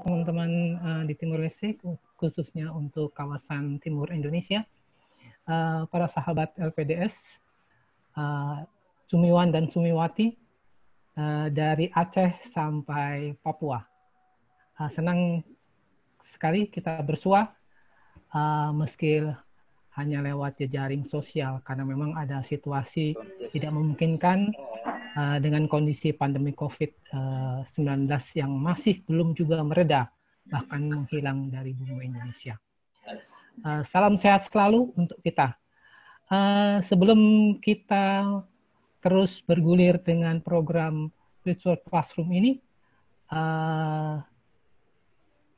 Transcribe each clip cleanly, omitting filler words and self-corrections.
teman-teman di Timur Leste, khususnya untuk kawasan Timur Indonesia, para sahabat LPDS, Sumiwan dan Sumiwati, dari Aceh sampai Papua. Senang sekali kita bersua, meski hanya lewat jejaring sosial, karena memang ada situasi tidak memungkinkan dengan kondisi pandemi COVID-19 yang masih belum juga mereda, bahkan menghilang dari bumi Indonesia. Salam sehat selalu untuk kita. Sebelum kita terus bergulir dengan program Virtual Classroom ini,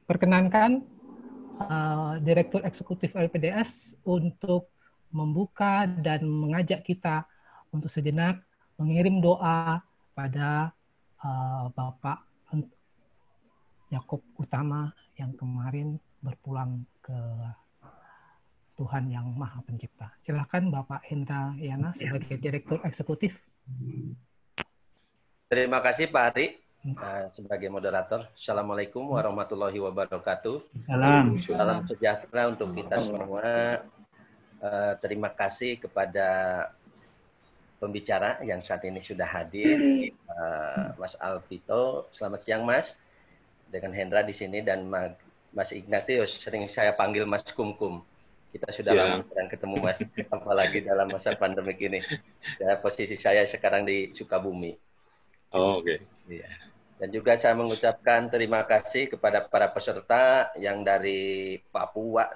perkenankan Direktur Eksekutif LPDS untuk membuka dan mengajak kita untuk sejenak mengirim doa pada Bapak Yakob Utama yang kemarin berpulang ke Tuhan Yang Maha Pencipta. Silakan Bapak Hendra Yana sebagai Direktur Eksekutif. Terima kasih Pak Ari sebagai moderator. Assalamualaikum warahmatullahi wabarakatuh. Salam. Salam sejahtera untuk kita semua. Terima kasih kepada pembicara yang saat ini sudah hadir, Mas Alvito. Selamat siang Mas. Dengan Hendra di sini dan Mas Ignatius, sering saya panggil Mas Kumkum. Kita sudah lama jarang ketemu Mas, apalagi dalam masa pandemik ini. Posisi saya sekarang di Sukabumi. Oh, oke. Iya. Dan juga saya mengucapkan terima kasih kepada para peserta yang dari Papua,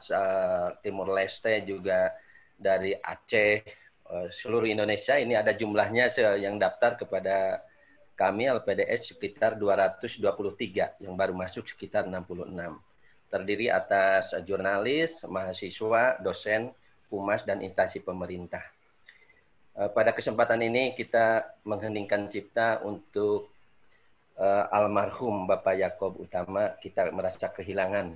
Timur Leste, juga dari Aceh, seluruh Indonesia. Ini ada jumlahnya yang daftar kepada kami LPDS sekitar 223, yang baru masuk sekitar 66. Terdiri atas jurnalis, mahasiswa, dosen, humas, dan instansi pemerintah. Pada kesempatan ini kita mengheningkan cipta untuk almarhum Bapak Yakob Utama. Kita merasa kehilangan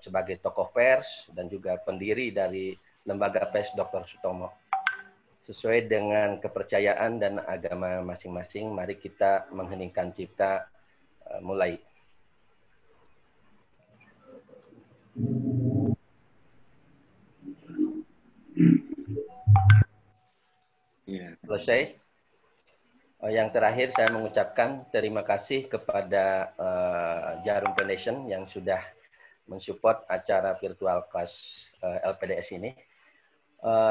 sebagai tokoh pers dan juga pendiri dari Lembaga Pers Dr. Sutomo. Sesuai dengan kepercayaan dan agama masing-masing, mari kita mengheningkan cipta. Mulai. Selesai. Yang terakhir saya mengucapkan terima kasih kepada Jarum Foundation yang sudah mensupport acara virtual class LPDS ini.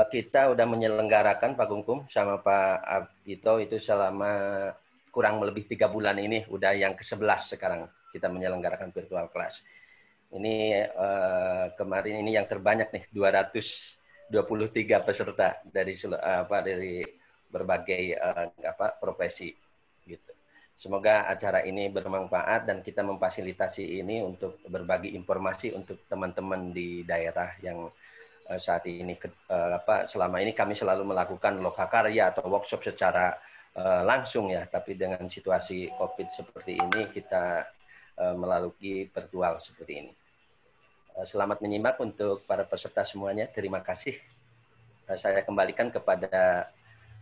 Kita udah menyelenggarakan Pak Gungkum sama Pak Abdito itu selama kurang lebih 3 bulan ini, udah yang ke-11 sekarang kita menyelenggarakan virtual class. Ini kemarin ini yang terbanyak nih, 223 peserta dari berbagai profesi gitu. Semoga acara ini bermanfaat dan kita memfasilitasi ini untuk berbagi informasi untuk teman-teman di daerah yang saat ini selama ini kami selalu melakukan lokakarya atau workshop secara langsung ya, tapi dengan situasi COVID seperti ini kita melalui virtual seperti ini. Selamat menyimak untuk para peserta semuanya. Terima kasih. Saya kembalikan kepada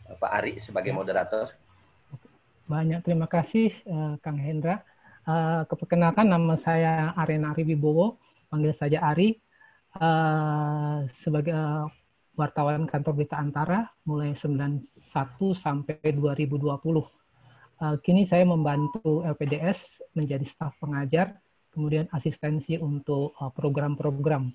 Pak Ari sebagai moderator. Banyak terima kasih Kang Hendra. Keperkenalkan nama saya Arena Ari Wibowo, panggil saja Ari. Sebagai wartawan kantor Berita Antara mulai 91 sampai 2020. Kini saya membantu LPDS menjadi staf pengajar, kemudian asistensi untuk program-program.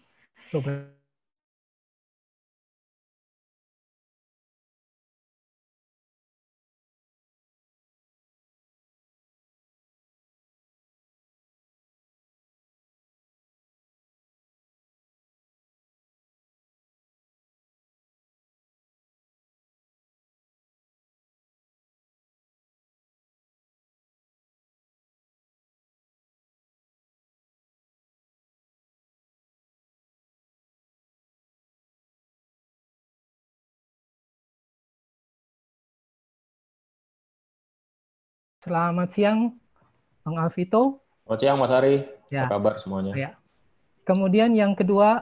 Selamat siang, Bang Alvito. Selamat siang, Mas Ari. Ya. Apa kabar semuanya? Ya. Kemudian yang kedua,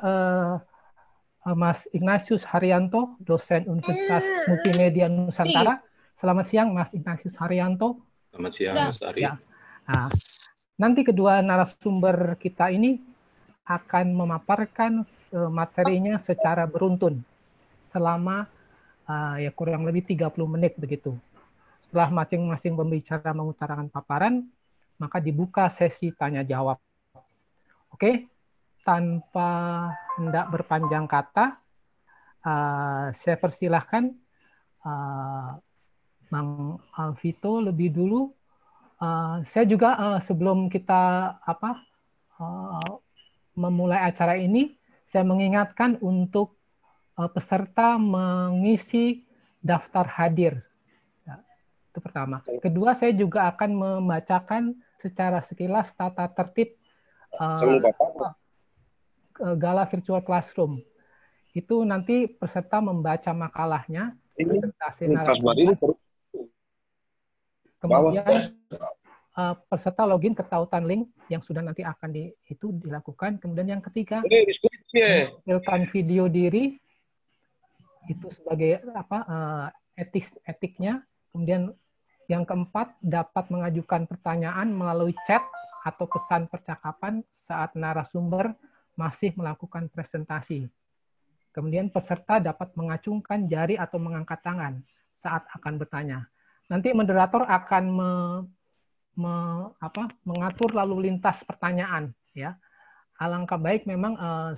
Mas Ignatius Haryanto, dosen Universitas Multimedia Nusantara. Selamat siang, Mas Ignatius Haryanto. Selamat siang, Mas Ari. Ya. Nah, nanti kedua narasumber kita ini akan memaparkan materinya secara beruntun selama ya kurang lebih 30 menit begitu. Setelah masing-masing pembicara mengutarakan paparan, maka dibuka sesi tanya jawab. Oke, tanpa hendak berpanjang kata, saya persilahkan Bang Alvito lebih dulu. Saya juga sebelum kita memulai acara ini, saya mengingatkan untuk peserta mengisi daftar hadir. Ya, itu pertama. Kedua, saya juga akan membacakan secara sekilas tata tertib Gala Virtual Classroom. Itu nanti peserta membaca makalahnya, presentasi narasumber. Kemudian peserta login ke tautan link yang sudah nanti akan itu dilakukan. Kemudian yang ketiga, menampilkan video diri itu sebagai etiknya. Kemudian yang keempat, dapat mengajukan pertanyaan melalui chat atau pesan percakapan saat narasumber masih melakukan presentasi. Kemudian peserta dapat mengacungkan jari atau mengangkat tangan saat akan bertanya. Nanti moderator akan mengatur lalu lintas pertanyaan, ya. Alangkah baik memang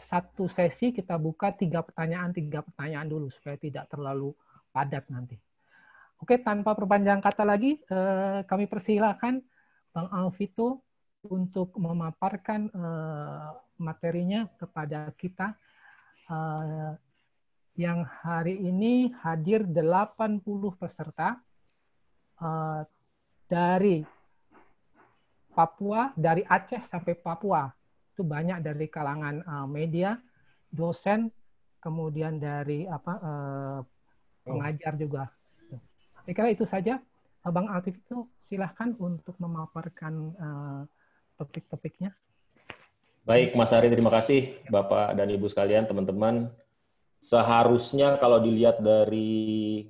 satu sesi kita buka 3 pertanyaan dulu supaya tidak terlalu padat nanti. Oke, tanpa perpanjang kata lagi, kami persilakan Bang Alvito untuk memaparkan materinya kepada kita. Yang hari ini hadir 80 peserta dari Papua, dari Aceh sampai Papua. Itu banyak dari kalangan media, dosen, kemudian dari pengajar juga. Saya kira itu saja. Bang Alvito, silahkan untuk memaparkan topik-topiknya. Baik, Mas Ari, terima kasih Bapak dan Ibu sekalian, teman-teman. Seharusnya kalau dilihat dari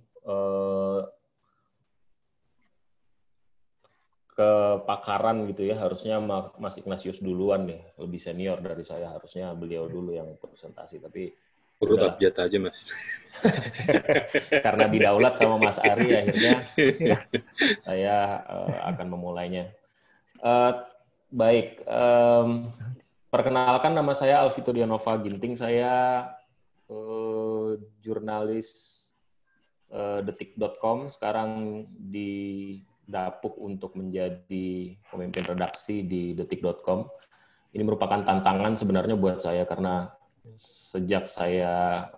kepakaran gitu ya, harusnya Mas Ignatius duluan nih, lebih senior dari saya, harusnya beliau dulu yang presentasi, tapi urut abjad aja, Mas. Karena didaulat sama Mas Ari, akhirnya saya akan memulainya. Baik, perkenalkan, nama saya Alvito Dianova Ginting, saya jurnalis detik.com, sekarang didapuk untuk menjadi pemimpin redaksi di detik.com. Ini merupakan tantangan sebenarnya buat saya karena sejak saya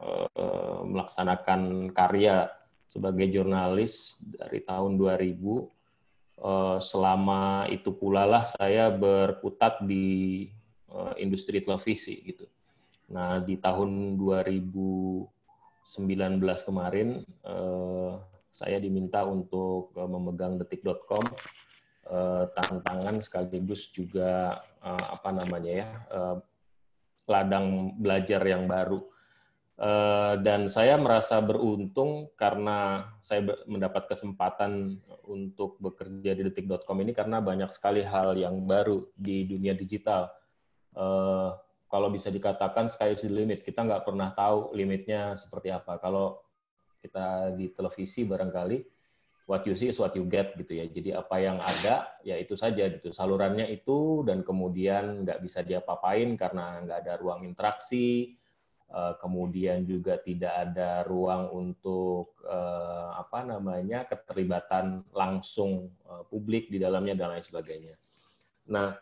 melaksanakan karya sebagai jurnalis dari tahun 2000, selama itu pula lah saya berkutat di industri televisi gitu. Nah, di tahun 2019 kemarin saya diminta untuk memegang detik.com, tantangan sekaligus juga ladang belajar yang baru. Dan saya merasa beruntung karena saya mendapat kesempatan untuk bekerja di detik.com ini karena banyak sekali hal yang baru di dunia digital. Kalau bisa dikatakan sky is the limit, kita nggak pernah tahu limitnya seperti apa. Kalau kita di televisi barangkali what you see is what you get gitu ya. Jadi apa yang ada ya itu saja gitu. Salurannya itu, dan kemudian nggak bisa diapa-apain karena nggak ada ruang interaksi. Kemudian juga tidak ada ruang untuk keterlibatan langsung publik di dalamnya dan lain sebagainya. Nah,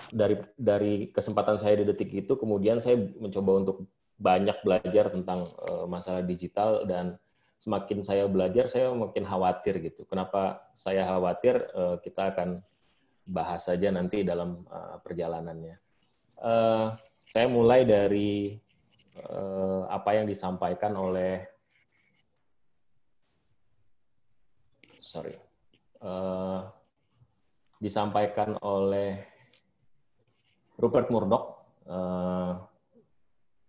dari kesempatan saya di Detik itu, kemudian saya mencoba untuk banyak belajar tentang masalah digital, dan semakin saya belajar, saya makin khawatir gitu. Kenapa saya khawatir? Kita akan bahas saja nanti dalam perjalanannya. Saya mulai dari apa yang disampaikan oleh Rupert Murdoch.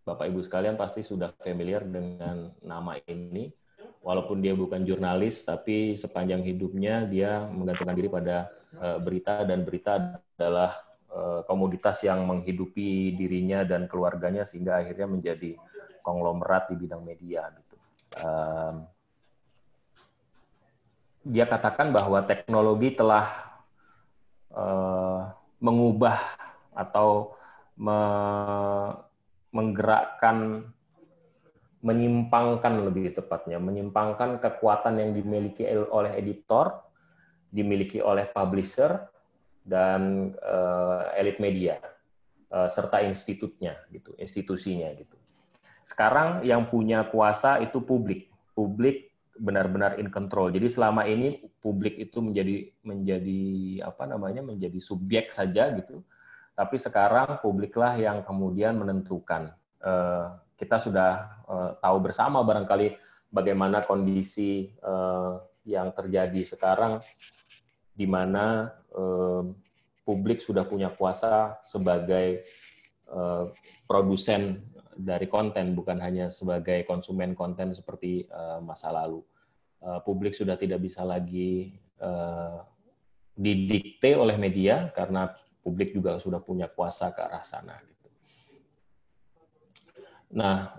Bapak Ibu sekalian pasti sudah familiar dengan nama ini. Walaupun dia bukan jurnalis, tapi sepanjang hidupnya dia menggantungkan diri pada berita, dan berita adalah komoditas yang menghidupi dirinya dan keluarganya sehingga akhirnya menjadi konglomerat di bidang media gitu. Dia katakan bahwa teknologi telah mengubah atau menggerakkan, menyimpangkan lebih tepatnya, menyimpangkan kekuatan yang dimiliki oleh editor, dimiliki oleh publisher, dan elit media, serta institusinya gitu. Sekarang yang punya kuasa itu publik benar-benar in control. Jadi selama ini publik itu menjadi subjek saja gitu. Tapi sekarang publiklah yang kemudian menentukan. Kita sudah tahu bersama barangkali bagaimana kondisi yang terjadi sekarang, di mana publik sudah punya kuasa sebagai produsen dari konten, bukan hanya sebagai konsumen konten seperti masa lalu. Publik sudah tidak bisa lagi didikte oleh media, karena publik juga sudah punya kuasa ke arah sana. Nah,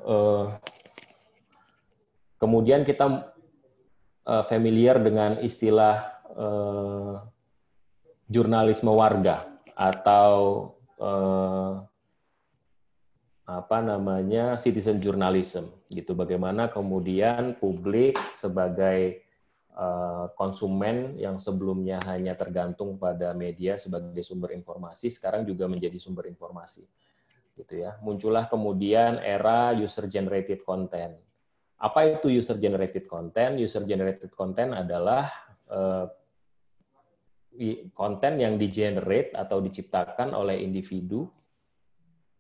kemudian kita familiar dengan istilah jurnalisme warga atau citizen journalism gitu. Bagaimana kemudian publik sebagai konsumen yang sebelumnya hanya tergantung pada media sebagai sumber informasi, sekarang juga menjadi sumber informasi. Gitu ya. Muncullah kemudian era user generated content. Apa itu user generated content? User generated content adalah konten yang di-generate atau diciptakan oleh individu,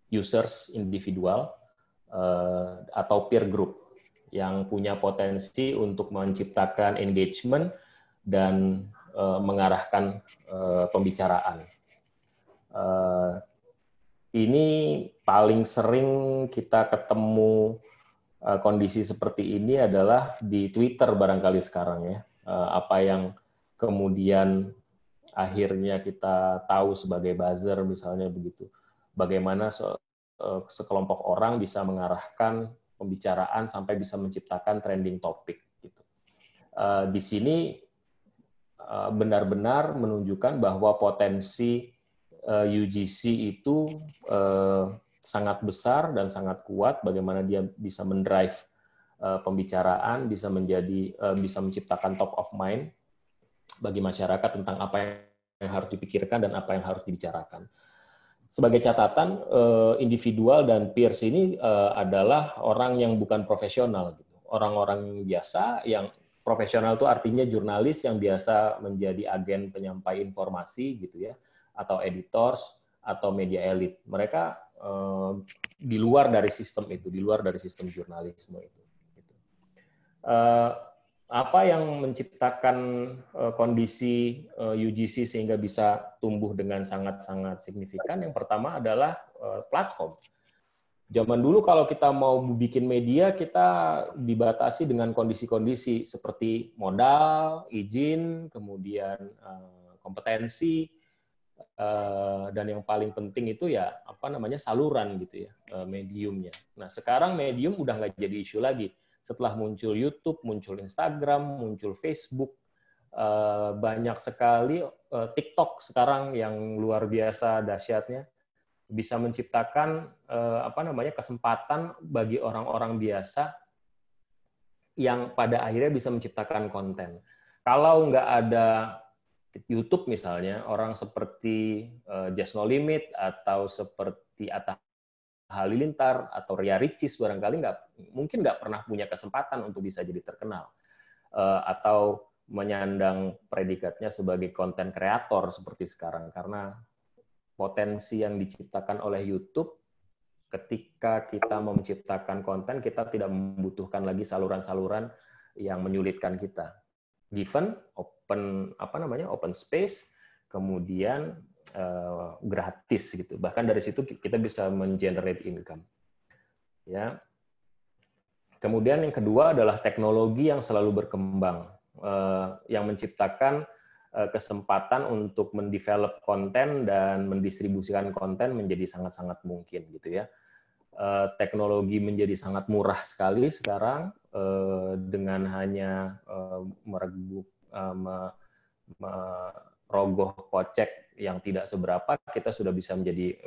users individual, atau peer group yang punya potensi untuk menciptakan engagement dan mengarahkan pembicaraan. Ini paling sering kita ketemu kondisi seperti ini adalah di Twitter barangkali sekarang ya. Apa yang kemudian akhirnya kita tahu sebagai buzzer misalnya begitu. Bagaimana sekelompok orang bisa mengarahkan pembicaraan sampai bisa menciptakan trending topic gitu. Di sini benar-benar menunjukkan bahwa potensi UGC itu sangat besar dan sangat kuat, bagaimana dia bisa mendrive pembicaraan, bisa menciptakan top of mind bagi masyarakat tentang apa yang harus dipikirkan dan apa yang harus dibicarakan. Sebagai catatan, individual dan peers ini adalah orang yang bukan profesional, orang-orang biasa. Yang profesional itu artinya jurnalis yang biasa menjadi agen penyampai informasi gitu ya, atau editors atau media elit. Mereka di luar dari sistem itu, di luar dari sistem jurnalisme itu. Apa yang menciptakan kondisi UGC sehingga bisa tumbuh dengan sangat-sangat signifikan? Yang pertama adalah platform. Zaman dulu kalau kita mau bikin media, kita dibatasi dengan kondisi-kondisi seperti modal, izin, kemudian kompetensi, dan yang paling penting itu ya saluran gitu ya, mediumnya. Nah sekarang medium udah nggak jadi isu lagi. Setelah muncul YouTube, muncul Instagram, muncul Facebook, banyak sekali TikTok sekarang yang luar biasa dahsyatnya bisa menciptakan kesempatan bagi orang-orang biasa yang pada akhirnya bisa menciptakan konten. Kalau nggak ada YouTube misalnya, orang seperti Just No Limit atau seperti Atta Halilintar atau Ria Ricis barangkali mungkin nggak pernah punya kesempatan untuk bisa jadi terkenal atau menyandang predikatnya sebagai konten kreator seperti sekarang, karena potensi yang diciptakan oleh YouTube ketika kita mau menciptakan konten, kita tidak membutuhkan lagi saluran-saluran yang menyulitkan kita. Given open space, kemudian gratis gitu. Bahkan dari situ kita bisa mengenerate income. Ya. Kemudian yang kedua adalah teknologi yang selalu berkembang, yang menciptakan kesempatan untuk mendevelop konten dan mendistribusikan konten menjadi sangat-sangat mungkin gitu ya. Teknologi menjadi sangat murah sekali sekarang dengan hanya merogoh kocek yang tidak seberapa, kita sudah bisa menjadi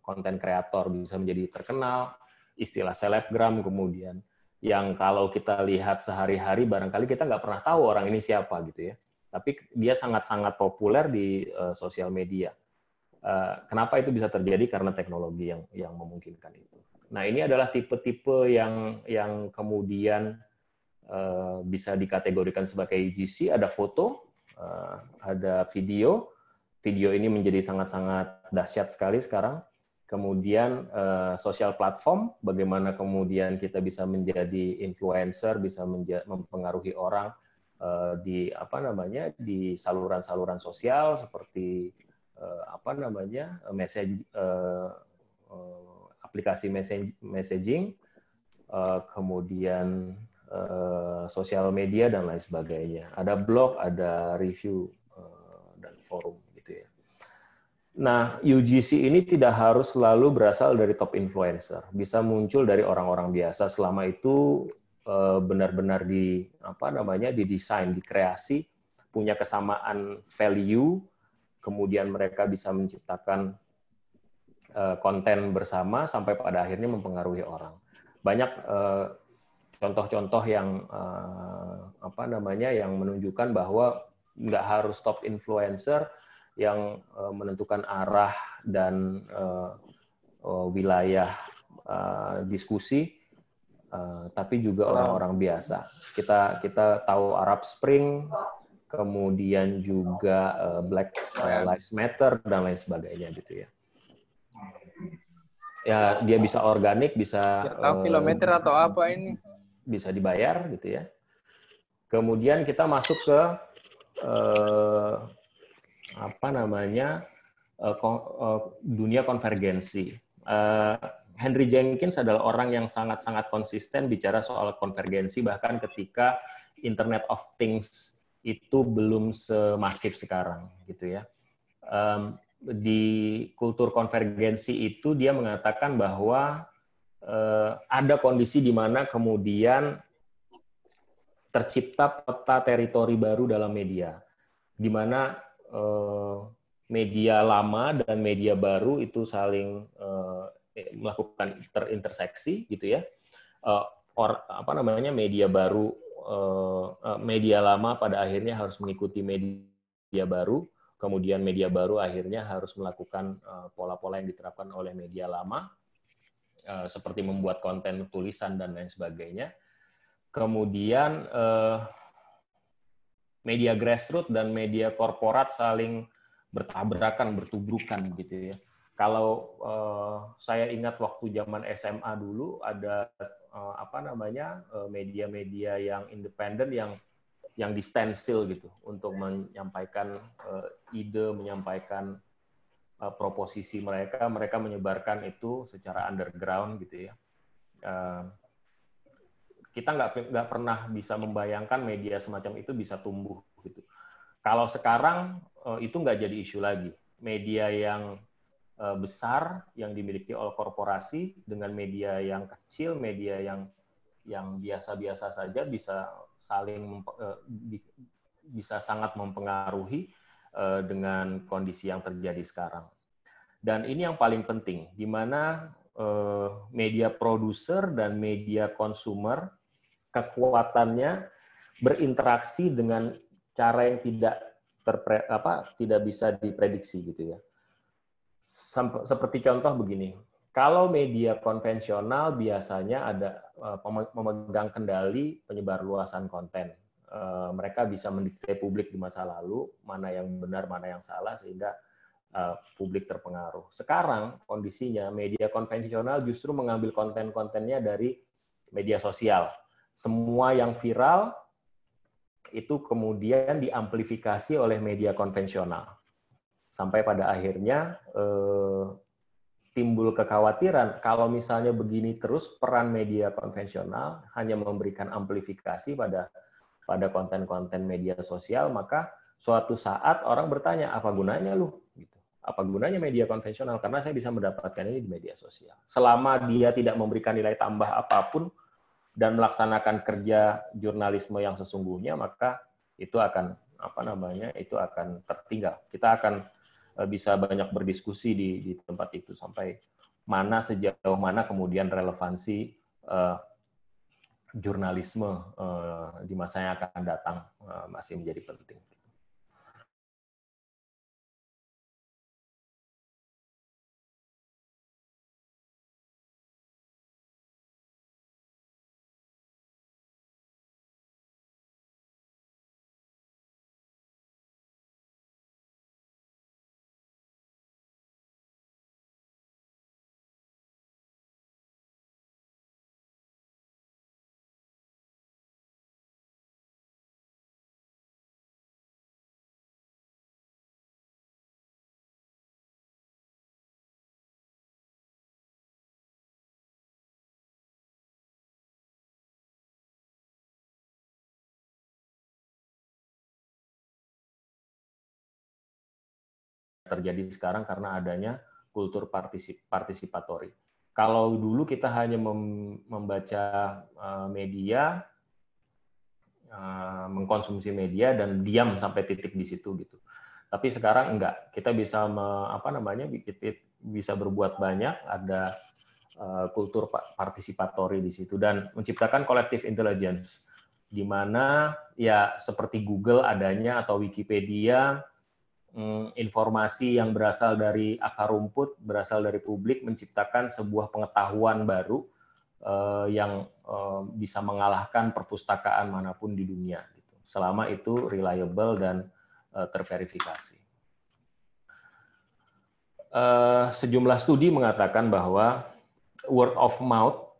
konten kreator, bisa menjadi terkenal, istilah selebgram kemudian, yang kalau kita lihat sehari-hari barangkali kita nggak pernah tahu orang ini siapa gitu ya. Tapi dia sangat-sangat populer di sosial media. Kenapa itu bisa terjadi? Karena teknologi yang memungkinkan itu. Nah, ini adalah tipe-tipe yang kemudian bisa dikategorikan sebagai UGC. Ada foto, ada video. Video ini menjadi sangat-sangat dahsyat sekali sekarang. Kemudian sosial platform, bagaimana kemudian kita bisa menjadi influencer, bisa mempengaruhi orang di di saluran-saluran sosial seperti aplikasi messaging, kemudian sosial media dan lain sebagainya. Ada blog, ada review dan forum gitu ya. Nah, UGC ini tidak harus selalu berasal dari top influencer, bisa muncul dari orang-orang biasa selama itu benar-benar didesain, dikreasi, punya kesamaan value, kemudian mereka bisa menciptakan konten bersama sampai pada akhirnya mempengaruhi orang. Banyak contoh-contoh yang yang menunjukkan bahwa nggak harus top influencer yang menentukan arah dan wilayah diskusi, tapi juga orang-orang biasa. Kita tahu Arab Spring, kemudian juga Black Lives Matter dan lain sebagainya gitu ya. Ya, dia bisa organik, bisa kilometer atau apa ini? Bisa dibayar gitu ya. Kemudian kita masuk ke dunia konvergensi. Henry Jenkins adalah orang yang sangat-sangat konsisten bicara soal konvergensi, bahkan ketika Internet of Things itu belum semasif sekarang, gitu ya. Di kultur konvergensi itu dia mengatakan bahwa ada kondisi di mana kemudian tercipta peta teritori baru dalam media, di mana media lama dan media baru itu saling melakukan terinterseksi gitu ya. Media baru, media lama pada akhirnya harus mengikuti media baru, kemudian media baru akhirnya harus melakukan pola-pola yang diterapkan oleh media lama, seperti membuat konten tulisan dan lain sebagainya. Kemudian media grassroots dan media korporat saling bertabrakan, bertubrukan gitu ya. Kalau saya ingat waktu zaman SMA dulu ada media-media yang independen yang di standstill gitu untuk menyampaikan ide, menyampaikan proposisi mereka menyebarkan itu secara underground gitu ya. Kita nggak pernah bisa membayangkan media semacam itu bisa tumbuh gitu. Kalau sekarang itu nggak jadi isu lagi. Media yang besar yang dimiliki oleh korporasi dengan media yang kecil, media yang biasa-biasa saja bisa bisa sangat mempengaruhi dengan kondisi yang terjadi sekarang. Dan ini yang paling penting, di mana media produser dan media konsumer kekuatannya berinteraksi dengan cara yang tidak bisa diprediksi gitu ya. Seperti contoh begini, kalau media konvensional biasanya ada memegang kendali penyebarluasan konten. Mereka bisa mendikte publik di masa lalu, mana yang benar, mana yang salah, sehingga publik terpengaruh. Sekarang kondisinya media konvensional justru mengambil konten-kontennya dari media sosial. Semua yang viral itu kemudian diamplifikasi oleh media konvensional. Sampai pada akhirnya timbul kekhawatiran kalau misalnya begini terus peran media konvensional hanya memberikan amplifikasi pada konten-konten media sosial, maka suatu saat orang bertanya, apa gunanya lu? Gitu. Apa gunanya media konvensional? Karena saya bisa mendapatkan ini di media sosial. Selama dia tidak memberikan nilai tambah apapun dan melaksanakan kerja jurnalisme yang sesungguhnya, maka itu akan itu akan tertinggal. Kita akan bisa banyak berdiskusi di tempat itu sampai sejauh mana kemudian relevansi jurnalisme di masa yang akan datang masih menjadi penting. Terjadi sekarang karena adanya kultur partisipatori. Kalau dulu kita hanya membaca media, mengkonsumsi media dan diam sampai titik di situ gitu. Tapi sekarang enggak, kita bisa bisa berbuat banyak, ada kultur partisipatori di situ dan menciptakan collective intelligence di mana ya seperti Google adanya atau Wikipedia, informasi yang berasal dari akar rumput, berasal dari publik, menciptakan sebuah pengetahuan baru yang bisa mengalahkan perpustakaan manapun di dunia. Selama itu reliable dan terverifikasi. Sejumlah studi mengatakan bahwa word of mouth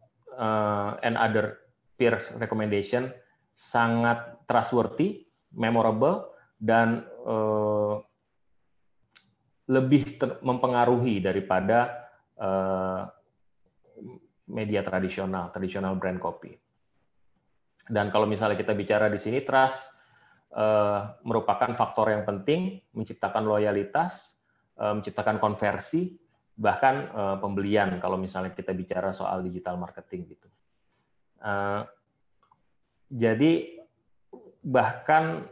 and other peer recommendation sangat trustworthy, memorable, dan lebih mempengaruhi daripada media tradisional brand copy. Dan kalau misalnya kita bicara di sini, trust merupakan faktor yang penting, menciptakan loyalitas, menciptakan konversi, bahkan pembelian kalau misalnya kita bicara soal digital marketing gitu. Jadi bahkan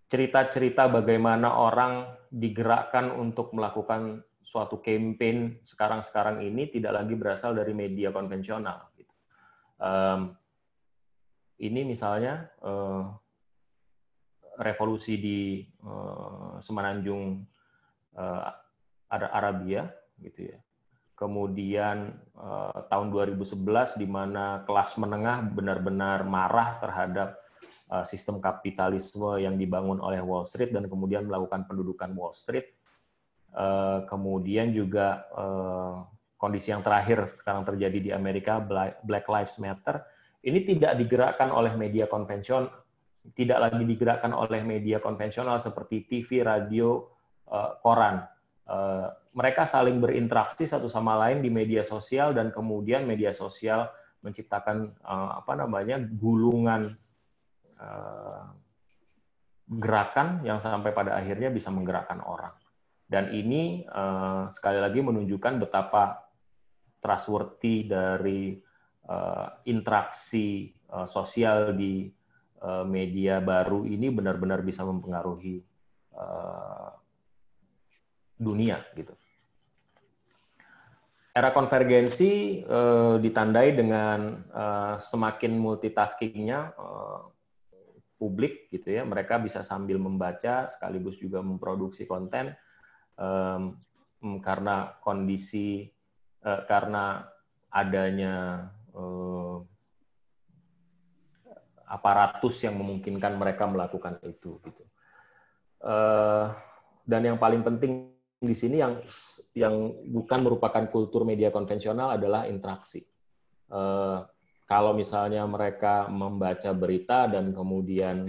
cerita-cerita bagaimana orang digerakkan untuk melakukan suatu campaign sekarang ini tidak lagi berasal dari media konvensional. Gitu. Ini misalnya revolusi di Semenanjung Arabia, gitu ya. Kemudian tahun 2011 di mana kelas menengah benar-benar marah terhadap sistem kapitalisme yang dibangun oleh Wall Street dan kemudian melakukan pendudukan Wall Street. Kemudian juga kondisi yang terakhir sekarang terjadi di Amerika, Black Lives Matter, ini tidak digerakkan oleh media konvensional, tidak lagi digerakkan oleh media konvensional seperti TV, radio, koran. Mereka saling berinteraksi satu sama lain di media sosial dan kemudian media sosial menciptakan gulungan gerakan yang sampai pada akhirnya bisa menggerakkan orang. Dan ini sekali lagi menunjukkan betapa trustworthy dari interaksi sosial di media baru ini benar-benar bisa mempengaruhi dunia gitu. Era konvergensi ditandai dengan semakin multitaskingnya publik gitu ya, mereka bisa sambil membaca sekaligus juga memproduksi konten karena kondisi karena adanya aparatus yang memungkinkan mereka melakukan itu gitu. Dan yang paling penting di sini yang bukan merupakan kultur media konvensional adalah interaksi. Kalau misalnya mereka membaca berita dan kemudian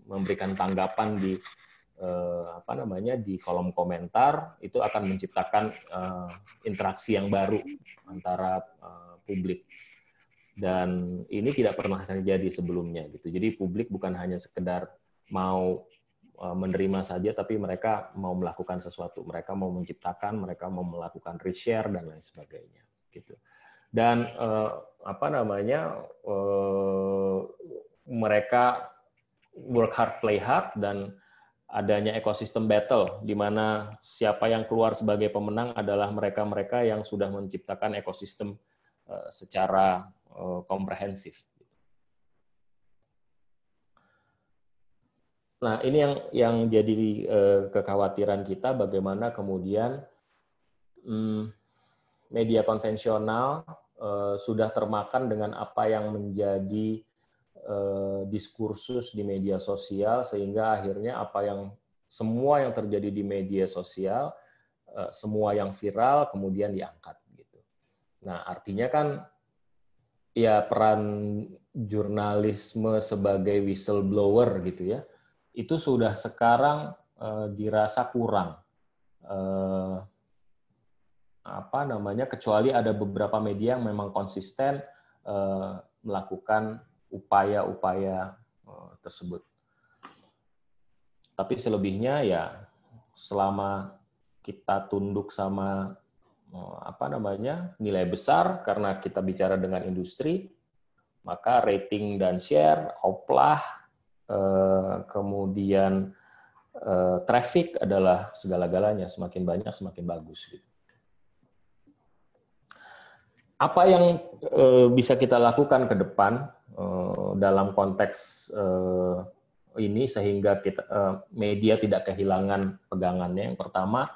memberikan tanggapan di di kolom komentar, itu akan menciptakan interaksi yang baru antara publik. Dan ini tidak pernah terjadi sebelumnya gitu. Jadi publik bukan hanya sekedar mau menerima saja, tapi mereka mau melakukan sesuatu. Mereka mau menciptakan, mereka mau melakukan reshare dan lain sebagainya gitu. Dan mereka work hard, play hard, dan adanya ekosistem battle, di mana siapa yang keluar sebagai pemenang adalah mereka-mereka yang sudah menciptakan ekosistem secara komprehensif. Nah, ini yang jadi kekhawatiran kita, bagaimana kemudian media konvensional sudah termakan dengan apa yang menjadi diskursus di media sosial, sehingga akhirnya semua yang terjadi di media sosial, semua yang viral kemudian diangkat gitu. Nah, artinya kan ya peran jurnalisme sebagai whistleblower gitu ya, itu sudah sekarang dirasa kurang. Kecuali ada beberapa media yang memang konsisten melakukan upaya-upaya tersebut. Tapi selebihnya ya selama kita tunduk sama nilai besar karena kita bicara dengan industri, maka rating dan share, oplah, kemudian traffic adalah segala-galanya, semakin banyak semakin bagus gitu. Apa yang bisa kita lakukan ke depan dalam konteks ini sehingga media tidak kehilangan pegangannya? Yang pertama,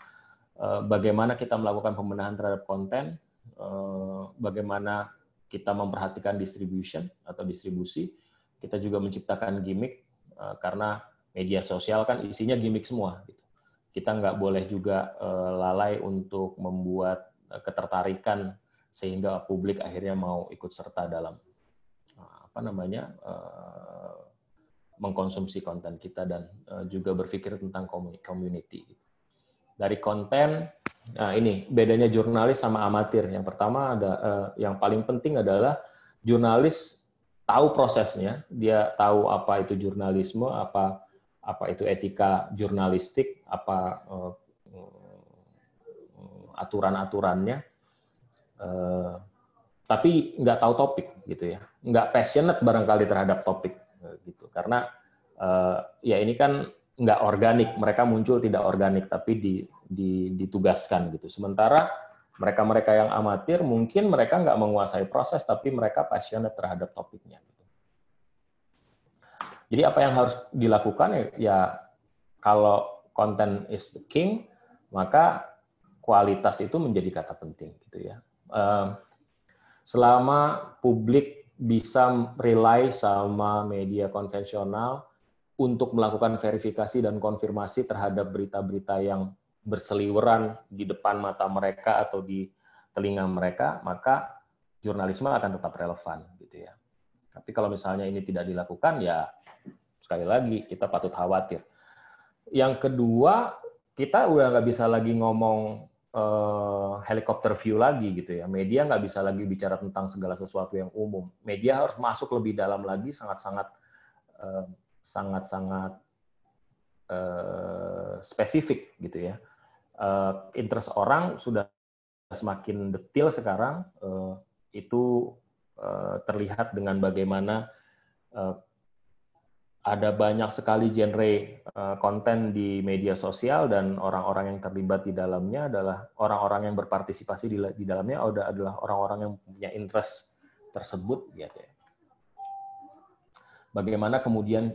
bagaimana kita melakukan pembenahan terhadap konten, bagaimana kita memperhatikan distribution atau distribusi. Kita juga menciptakan gimmick, karena media sosial kan isinya gimmick semua. Gitu. Kita nggak boleh juga lalai untuk membuat ketertarikan sehingga publik akhirnya mau ikut serta dalam mengkonsumsi konten kita, dan juga berpikir tentang community. Dari konten, nah ini bedanya jurnalis sama amatir. Yang pertama yang paling penting adalah jurnalis tahu prosesnya, dia tahu apa itu jurnalisme, apa itu etika jurnalistik, apa aturan-aturannya. Tapi nggak tahu topik gitu ya, nggak passionate barangkali terhadap topik gitu, karena ya ini kan nggak organik, mereka muncul tidak organik tapi ditugaskan gitu. Sementara mereka yang amatir mungkin mereka nggak menguasai proses tapi mereka passionate terhadap topiknya. Gitu. Jadi apa yang harus dilakukan ya kalau content is the king, maka kualitas itu menjadi kata penting gitu ya. Selama publik bisa rely sama media konvensional untuk melakukan verifikasi dan konfirmasi terhadap berita-berita yang berseliweran di depan mata mereka atau di telinga mereka, maka jurnalisme akan tetap relevan gitu ya. Tapi kalau misalnya ini tidak dilakukan, ya sekali lagi kita patut khawatir. Yang kedua, kita udah nggak bisa lagi ngomong helikopter view lagi gitu ya. Media nggak bisa lagi bicara tentang segala sesuatu yang umum. Media harus masuk lebih dalam lagi, sangat-sangat spesifik gitu ya. Interest orang sudah semakin detail sekarang, itu terlihat dengan bagaimana ada banyak sekali genre konten di media sosial, dan orang-orang yang terlibat di dalamnya adalah orang-orang yang berpartisipasi di dalamnya adalah orang-orang yang punya interest tersebut gitu ya. Bagaimana kemudian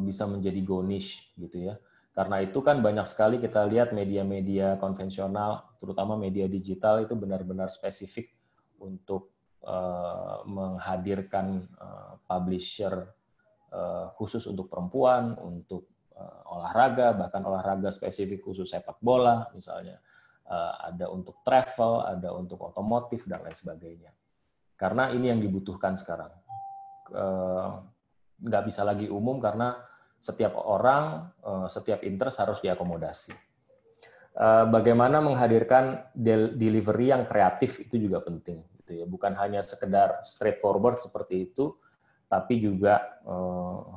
bisa menjadi go niche gitu ya. Karena itu kan banyak sekali kita lihat media-media konvensional, terutama media digital itu benar-benar spesifik untuk menghadirkan publisher khusus untuk perempuan, untuk olahraga, bahkan olahraga spesifik khusus sepak bola misalnya, ada untuk travel, ada untuk otomotif dan lain sebagainya. Karena ini yang dibutuhkan sekarang. Nggak bisa lagi umum karena setiap orang, setiap interest harus diakomodasi. Bagaimana menghadirkan delivery yang kreatif itu juga penting. gitu ya. Bukan hanya sekedar straightforward seperti itu, tapi juga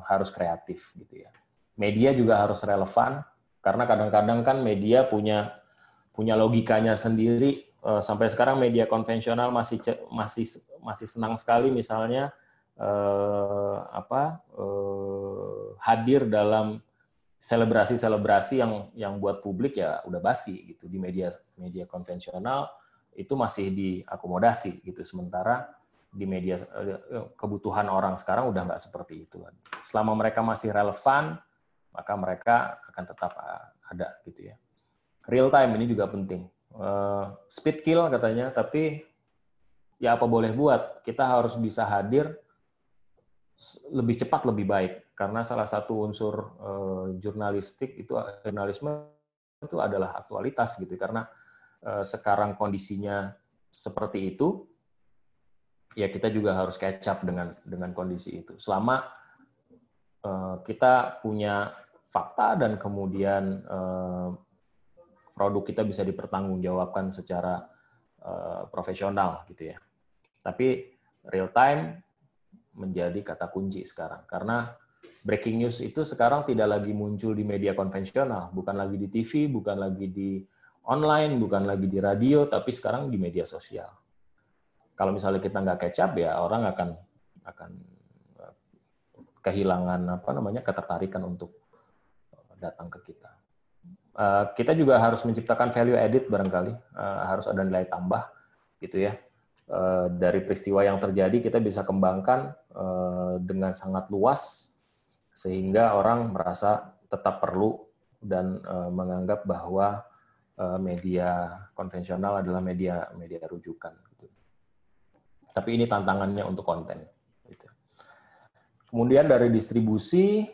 harus kreatif gitu ya. Media juga harus relevan karena kadang-kadang kan media punya logikanya sendiri. Sampai sekarang media konvensional masih senang sekali misalnya hadir dalam selebrasi yang buat publik ya udah basi gitu. Di media konvensional itu masih diakomodasi gitu, sementara di media kebutuhan orang sekarang udah nggak seperti itu. Selama mereka masih relevan, maka mereka akan tetap ada gitu ya. Real time ini juga penting. Speed kill katanya, tapi ya apa boleh buat, kita harus bisa hadir lebih cepat lebih baik, karena salah satu unsur jurnalisme itu adalah aktualitas gitu. Karena sekarang kondisinya seperti itu, ya kita juga harus catch up dengan kondisi itu. Selama kita punya fakta dan kemudian produk kita bisa dipertanggungjawabkan secara profesional gitu ya. Tapi real time menjadi kata kunci sekarang, karena breaking news itu sekarang tidak lagi muncul di media konvensional, bukan lagi di TV, bukan lagi di online, bukan lagi di radio, tapi sekarang di media sosial. Kalau misalnya kita nggak catch up, ya orang akan kehilangan ketertarikan untuk datang ke kita. Kita juga harus menciptakan value added barangkali, harus ada nilai tambah gitu ya. Dari peristiwa yang terjadi kita bisa kembangkan dengan sangat luas sehingga orang merasa tetap perlu dan menganggap bahwa media konvensional adalah media rujukan. Gitu. Tapi ini tantangannya untuk konten. Gitu. Kemudian dari distribusi,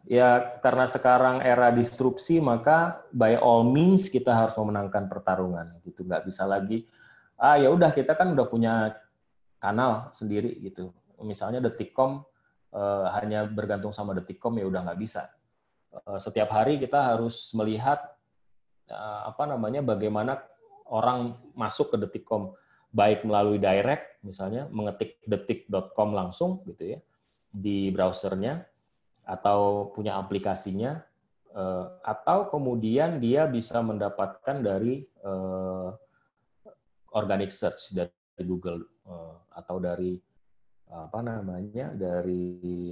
ya karena sekarang era disrupsi, maka by all means kita harus memenangkan pertarungan. Gitu, nggak bisa lagi ya udah kita kan udah punya kanal sendiri gitu. Misalnya Detikcom hanya bergantung sama Detikcom, ya udah nggak bisa. Setiap hari kita harus melihat bagaimana orang masuk ke Detikcom, baik melalui direct misalnya mengetik detik.com langsung gitu ya di browsernya, atau punya aplikasinya, atau kemudian dia bisa mendapatkan dari organic search dari Google atau dari dari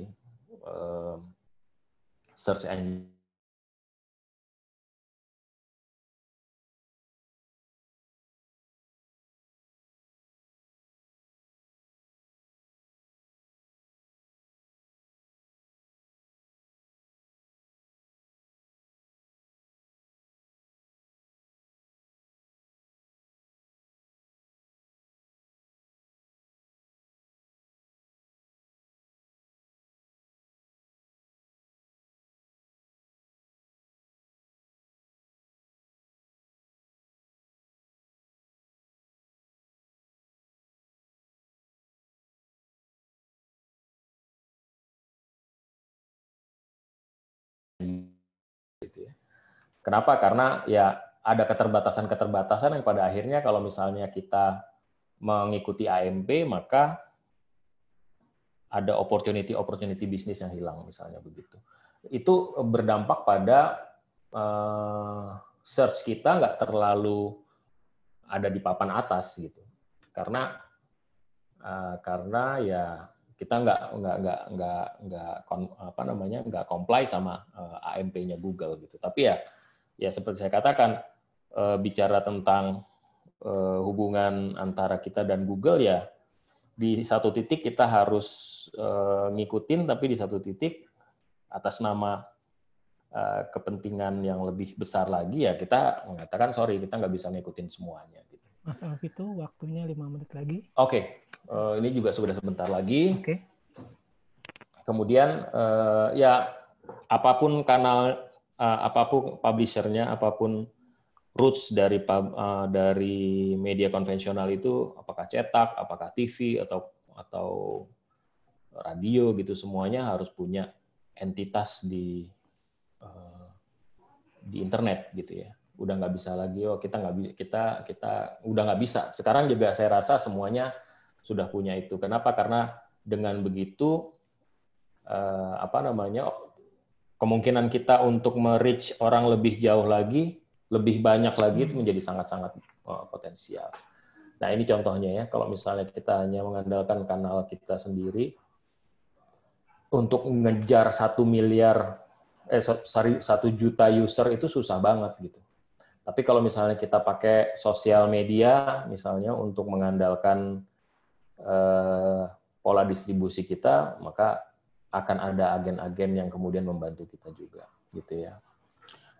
search engine. Kenapa? Karena ya ada keterbatasan yang pada akhirnya kalau misalnya kita mengikuti AMP, maka ada opportunity bisnis yang hilang misalnya begitu. Itu berdampak pada search kita nggak terlalu ada di papan atas gitu. Karena ya kita nggak comply sama AMP-nya Google gitu. Tapi ya seperti saya katakan, bicara tentang hubungan antara kita dan Google, ya di satu titik kita harus ngikutin, tapi di satu titik atas nama kepentingan yang lebih besar lagi, ya kita mengatakan sorry, kita nggak bisa ngikutin semuanya. Gitu. Mas Alvito, waktunya 5 menit lagi. Oke. Ini juga sudah sebentar lagi. Oke. Kemudian ya apapun kanal, apapun publishernya, apapun roots dari media konvensional itu, apakah cetak, apakah TV atau radio gitu, semuanya harus punya entitas di internet gitu ya. udah nggak bisa lagi, kita udah nggak bisa. Sekarang juga saya rasa semuanya sudah punya itu. Kenapa? Karena dengan begitu kemungkinan kita untuk me-reach orang lebih jauh lagi, lebih banyak lagi itu menjadi sangat-sangat potensial. Nah, ini contohnya ya, kalau misalnya kita hanya mengandalkan kanal kita sendiri untuk ngejar 1 juta user itu susah banget gitu. Tapi kalau misalnya kita pakai sosial media misalnya untuk mengandalkan pola distribusi kita, maka akan ada agen-agen yang kemudian membantu kita juga gitu ya.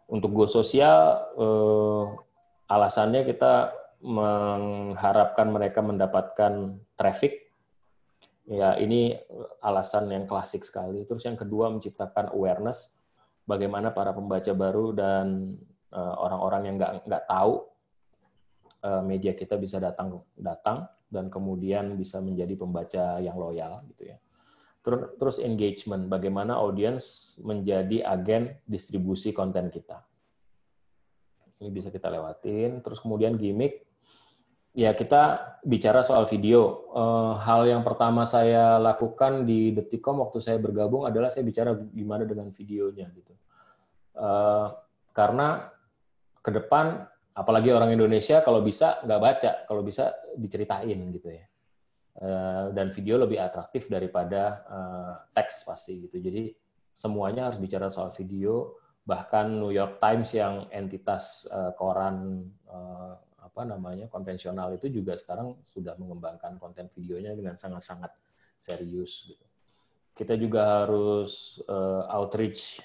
Untuk Go Sosial, alasannya kita mengharapkan mereka mendapatkan traffic. Ya, ini alasan yang klasik sekali. Terus yang kedua, menciptakan awareness, bagaimana para pembaca baru dan orang-orang yang nggak tahu media kita bisa datang dan kemudian bisa menjadi pembaca yang loyal gitu ya. Terus engagement, bagaimana audiens menjadi agen distribusi konten kita. Ini bisa kita lewatin. Terus kemudian gimmick, ya kita bicara soal video. Hal yang pertama saya lakukan di Detikcom waktu saya bergabung adalah saya bicara gimana dengan videonya gitu. Karena ke depan, apalagi orang Indonesia kalau bisa nggak baca, kalau bisa diceritain gitu ya. Dan video lebih atraktif daripada teks pasti gitu. Jadi semuanya harus bicara soal video. Bahkan New York Times yang entitas koran konvensional itu juga sekarang sudah mengembangkan konten videonya dengan sangat-sangat serius. Gitu. Kita juga harus outreach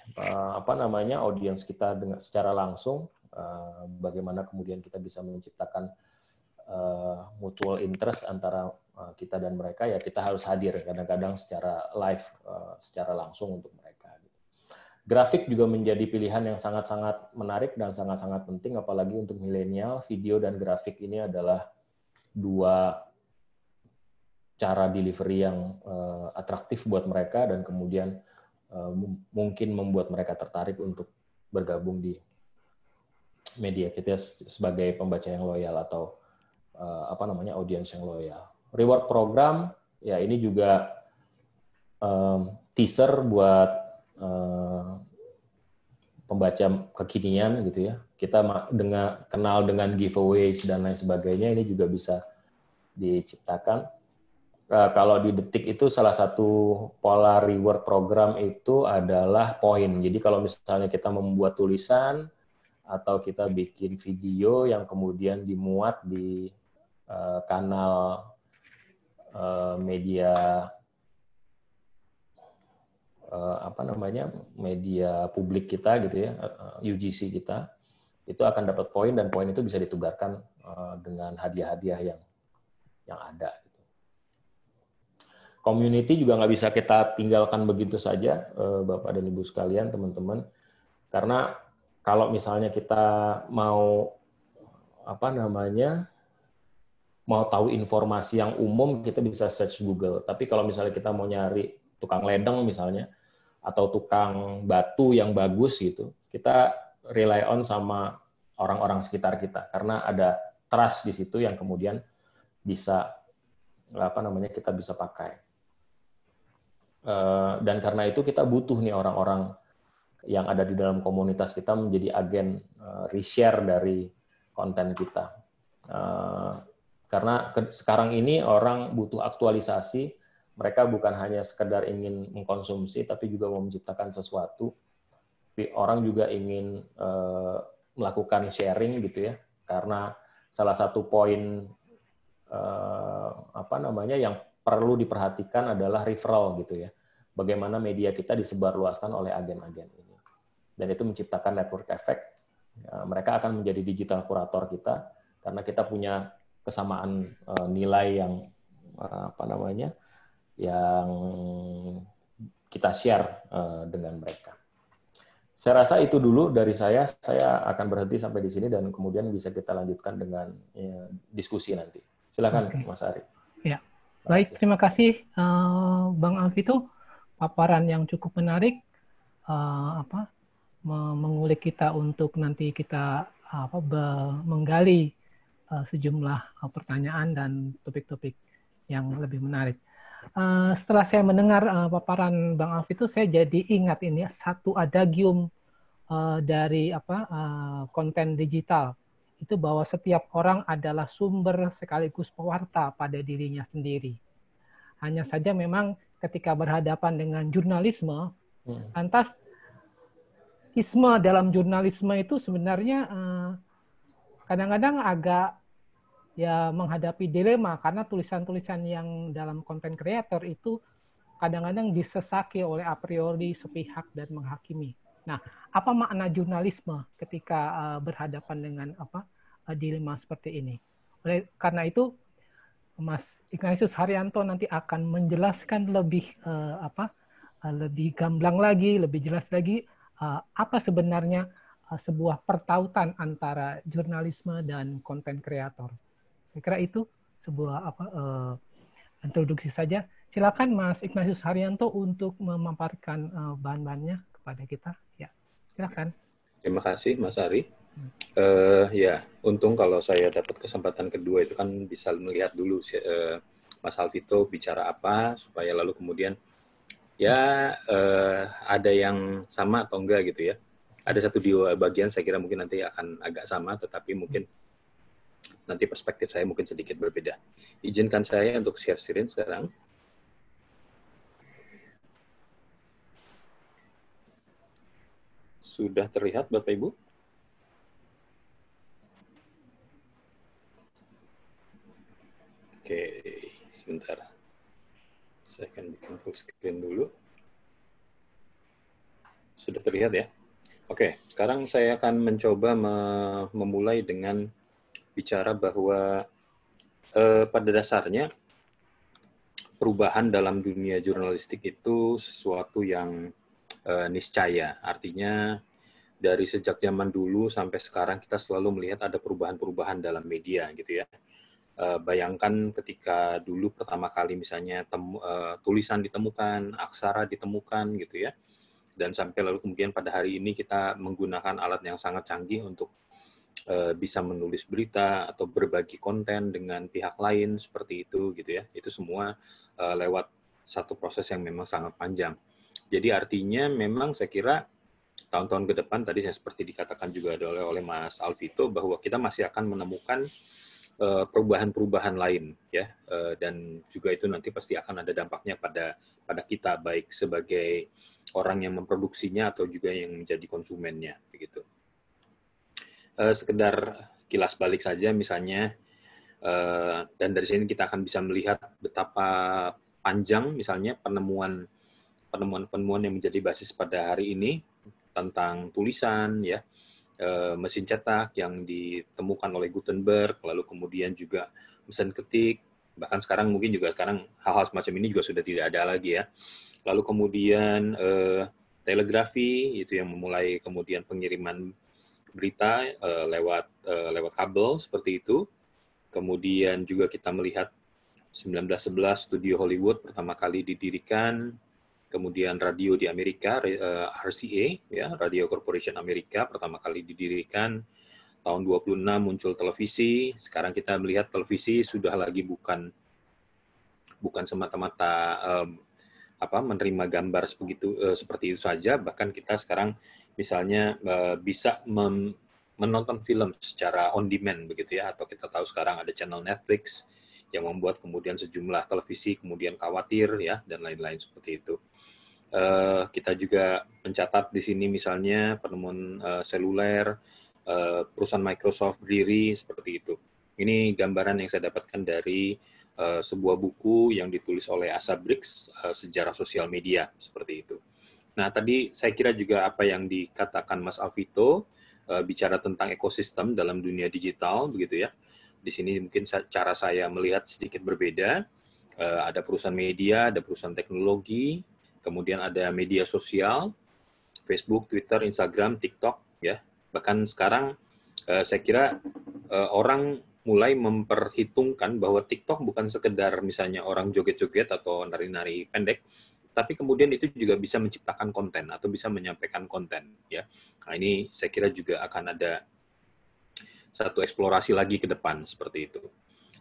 audiens kita dengan secara langsung. Bagaimana kemudian kita bisa menciptakan mutual interest antara kita dan mereka, ya kita harus hadir kadang-kadang secara live, secara langsung untuk mereka. Grafik juga menjadi pilihan yang sangat-sangat menarik dan sangat-sangat penting, apalagi untuk milenial. Video dan grafik ini adalah dua cara delivery yang atraktif buat mereka dan kemudian mungkin membuat mereka tertarik untuk bergabung di media kita sebagai pembaca yang loyal atau audiens yang loyal. Reward program, ya ini juga teaser buat pembaca kekinian gitu ya. Kita kenal dengan giveaways dan lain sebagainya, ini juga bisa diciptakan. Kalau di Detik itu salah satu pola reward program itu adalah poin. Jadi kalau misalnya kita membuat tulisan atau kita bikin video yang kemudian dimuat di kanal media media publik kita gitu ya, UGC kita, itu akan dapat poin dan poin itu bisa ditukarkan dengan hadiah-hadiah yang ada. Gitu. Community juga nggak bisa kita tinggalkan begitu saja, Bapak dan Ibu sekalian, teman-teman, karena kalau misalnya kita mau mau tahu informasi yang umum, kita bisa search Google. Tapi kalau misalnya kita mau nyari tukang ledeng misalnya, atau tukang batu yang bagus gitu, kita rely on sama orang-orang sekitar kita, karena ada trust di situ yang kemudian bisa kita bisa pakai. Dan karena itu kita butuh nih orang-orang yang ada di dalam komunitas kita menjadi agen reshare dari konten kita. Karena sekarang ini orang butuh aktualisasi, mereka bukan hanya sekedar ingin mengkonsumsi, tapi juga mau menciptakan sesuatu. Tapi orang juga ingin melakukan sharing gitu ya, karena salah satu poin yang perlu diperhatikan adalah referral gitu ya. Bagaimana media kita disebarluaskan oleh agen-agen ini. Dan itu menciptakan network effect. Mereka akan menjadi digital kurator kita, karena kita punya kesamaan nilai yang yang kita share dengan mereka. Saya rasa itu dulu dari saya. Saya akan berhenti sampai di sini dan kemudian bisa kita lanjutkan dengan diskusi nanti. Silakan, okay. Mas Ari. Ya, baik. Terima kasih, Bang Alvito. Paparan yang cukup menarik, mengulik kita untuk nanti kita menggali sejumlah pertanyaan dan topik-topik yang lebih menarik. Setelah saya mendengar paparan Bang Alfi itu, saya jadi ingat ini satu adagium dari konten digital itu, bahwa setiap orang adalah sumber sekaligus pewarta pada dirinya sendiri. Hanya saja memang ketika berhadapan dengan jurnalisme, lantas isme dalam jurnalisme itu sebenarnya kadang-kadang agak ya menghadapi dilema, karena tulisan-tulisan yang dalam konten kreator itu kadang-kadang disesaki oleh a priori sepihak dan menghakimi. Nah, apa makna jurnalisme ketika berhadapan dengan dilema seperti ini? Karena itu Mas Ignatius Haryanto nanti akan menjelaskan lebih lebih gamblang lagi, lebih jelas lagi apa sebenarnya sebuah pertautan antara jurnalisme dan konten kreator. Saya kira itu sebuah introduksi saja. Silakan Mas Ignatius Haryanto untuk memaparkan bahan-bahannya kepada kita. Ya, silakan. Terima kasih Mas Ari. Ya, untung kalau saya dapat kesempatan kedua itu kan bisa melihat dulu Mas Alvito bicara apa, supaya lalu kemudian ya ada yang sama atau enggak gitu ya. Ada satu dua bagian saya kira mungkin nanti akan agak sama, tetapi mungkin nanti perspektif saya mungkin sedikit berbeda. Izinkan saya untuk share screen sekarang. Sudah terlihat Bapak Ibu? Oke, sebentar. Saya akan bikin full screen dulu. Sudah terlihat ya? Oke, sekarang saya akan mencoba memulai dengan bicara bahwa pada dasarnya perubahan dalam dunia jurnalistik itu sesuatu yang niscaya. Artinya dari sejak zaman dulu sampai sekarang kita selalu melihat ada perubahan-perubahan dalam media gitu ya. Bayangkan ketika dulu pertama kali misalnya tulisan ditemukan, aksara ditemukan gitu ya. Dan sampai lalu kemudian pada hari ini kita menggunakan alat yang sangat canggih untuk bisa menulis berita atau berbagi konten dengan pihak lain seperti itu gitu ya. Itu semua lewat satu proses yang memang sangat panjang. Jadi artinya memang saya kira tahun-tahun ke depan tadi saya seperti dikatakan juga oleh Mas Alvito bahwa kita masih akan menemukan perubahan-perubahan lain ya, dan juga itu nanti pasti akan ada dampaknya pada kita baik sebagai orang yang memproduksinya atau juga yang menjadi konsumennya begitu. Sekedar kilas balik saja misalnya, dan dari sini kita akan bisa melihat betapa panjang misalnya penemuan yang menjadi basis pada hari ini tentang tulisan ya, mesin cetak yang ditemukan oleh Gutenberg, lalu kemudian juga mesin ketik, bahkan sekarang mungkin juga hal-hal semacam ini juga sudah tidak ada lagi ya. Lalu kemudian telegrafi itu yang memulai kemudian pengiriman berita lewat kabel seperti itu. Kemudian juga kita melihat 1911 studio Hollywood pertama kali didirikan. Kemudian radio di Amerika, RCA, ya, Radio Corporation Amerika, pertama kali didirikan. Tahun 26 muncul televisi. Sekarang kita melihat televisi sudah lagi bukan semata-mata menerima gambar seperti itu saja. Bahkan kita sekarang misalnya bisa menonton film secara on demand begitu ya. Atau kita tahu sekarang ada channel Netflix yang membuat kemudian sejumlah televisi kemudian khawatir ya, dan lain-lain seperti itu. Kita juga mencatat di sini misalnya penemuan seluler, perusahaan Microsoft berdiri seperti itu. Ini gambaran yang saya dapatkan dari sebuah buku yang ditulis oleh Asa Briggs, Sejarah Sosial Media seperti itu. Nah, tadi saya kira juga apa yang dikatakan Mas Alvito, bicara tentang ekosistem dalam dunia digital begitu ya. Di sini mungkin cara saya melihat sedikit berbeda. Ada perusahaan media, ada perusahaan teknologi, kemudian ada media sosial, Facebook, Twitter, Instagram, TikTok, ya. Bahkan sekarang saya kira orang mulai memperhitungkan bahwa TikTok bukan sekedar misalnya orang joget-joget atau nari-nari pendek, tapi kemudian itu juga bisa menciptakan konten atau bisa menyampaikan konten, ya. Nah, ini saya kira juga akan ada satu eksplorasi lagi ke depan seperti itu.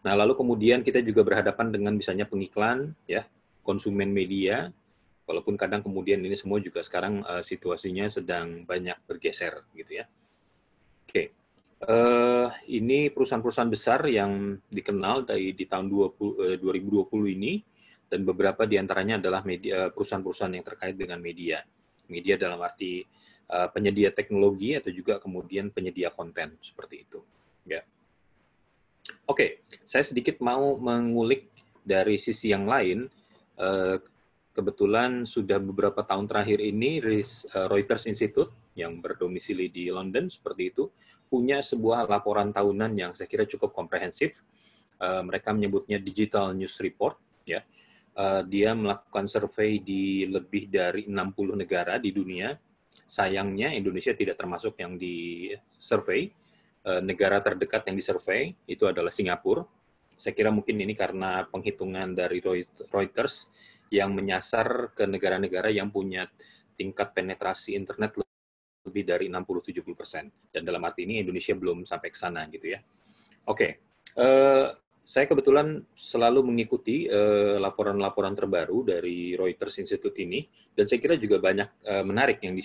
Nah, lalu kemudian kita juga berhadapan dengan misalnya pengiklan, ya, konsumen media, walaupun kadang kemudian ini semua juga sekarang situasinya sedang banyak bergeser, gitu ya. Oke, ini perusahaan-perusahaan besar yang dikenal di tahun 2020 ini, dan beberapa diantaranya adalah perusahaan-perusahaan yang terkait dengan media. Media dalam arti penyedia teknologi atau juga kemudian penyedia konten, seperti itu. Ya. Oke, saya sedikit mau mengulik dari sisi yang lain. Kebetulan sudah beberapa tahun terakhir ini Reuters Institute yang berdomisili di London seperti itu punya sebuah laporan tahunan yang saya kira cukup komprehensif. Mereka menyebutnya Digital News Report. Ya, dia melakukan survei di lebih dari 60 negara di dunia. Sayangnya Indonesia tidak termasuk yang di survei. Negara terdekat yang disurvei itu adalah Singapura. Saya kira mungkin ini karena penghitungan dari Reuters yang menyasar ke negara-negara yang punya tingkat penetrasi internet lebih dari 60-70%. Dan dalam arti ini Indonesia belum sampai ke sana gitu ya. Oke, saya kebetulan selalu mengikuti laporan-laporan terbaru dari Reuters Institute ini, dan saya kira juga banyak menarik yang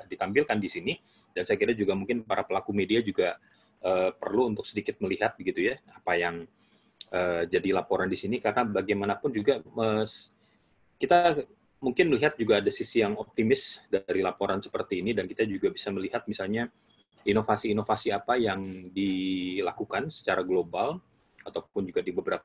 ditampilkan di sini. Dan saya kira juga mungkin para pelaku media juga perlu untuk sedikit melihat begitu ya apa yang jadi laporan di sini, karena bagaimanapun juga kita mungkin melihat juga ada sisi yang optimis dari laporan seperti ini, dan kita juga bisa melihat misalnya inovasi-inovasi apa yang dilakukan secara global ataupun juga di beberapa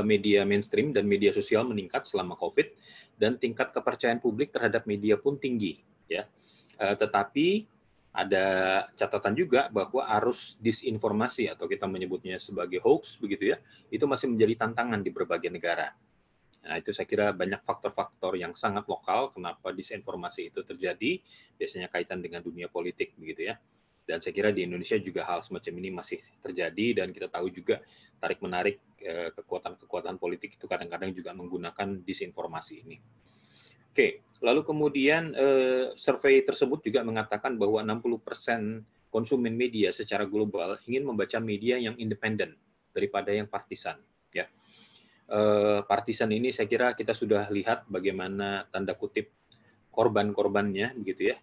media mainstream dan media sosial meningkat selama COVID, dan tingkat kepercayaan publik terhadap media pun tinggi. Ya, tetapi ada catatan juga bahwa arus disinformasi atau kita menyebutnya sebagai hoax begitu ya, itu masih menjadi tantangan di berbagai negara. Nah, itu saya kira banyak faktor-faktor yang sangat lokal kenapa disinformasi itu terjadi, biasanya kaitan dengan dunia politik begitu ya. Dan saya kira di Indonesia juga hal semacam ini masih terjadi, dan kita tahu juga tarik-menarik kekuatan-kekuatan politik itu kadang-kadang juga menggunakan disinformasi ini. Oke, lalu kemudian survei tersebut juga mengatakan bahwa 60% konsumen media secara global ingin membaca media yang independen daripada yang partisan. Ya, partisan ini saya kira kita sudah lihat bagaimana tanda kutip korban-korbannya begitu ya.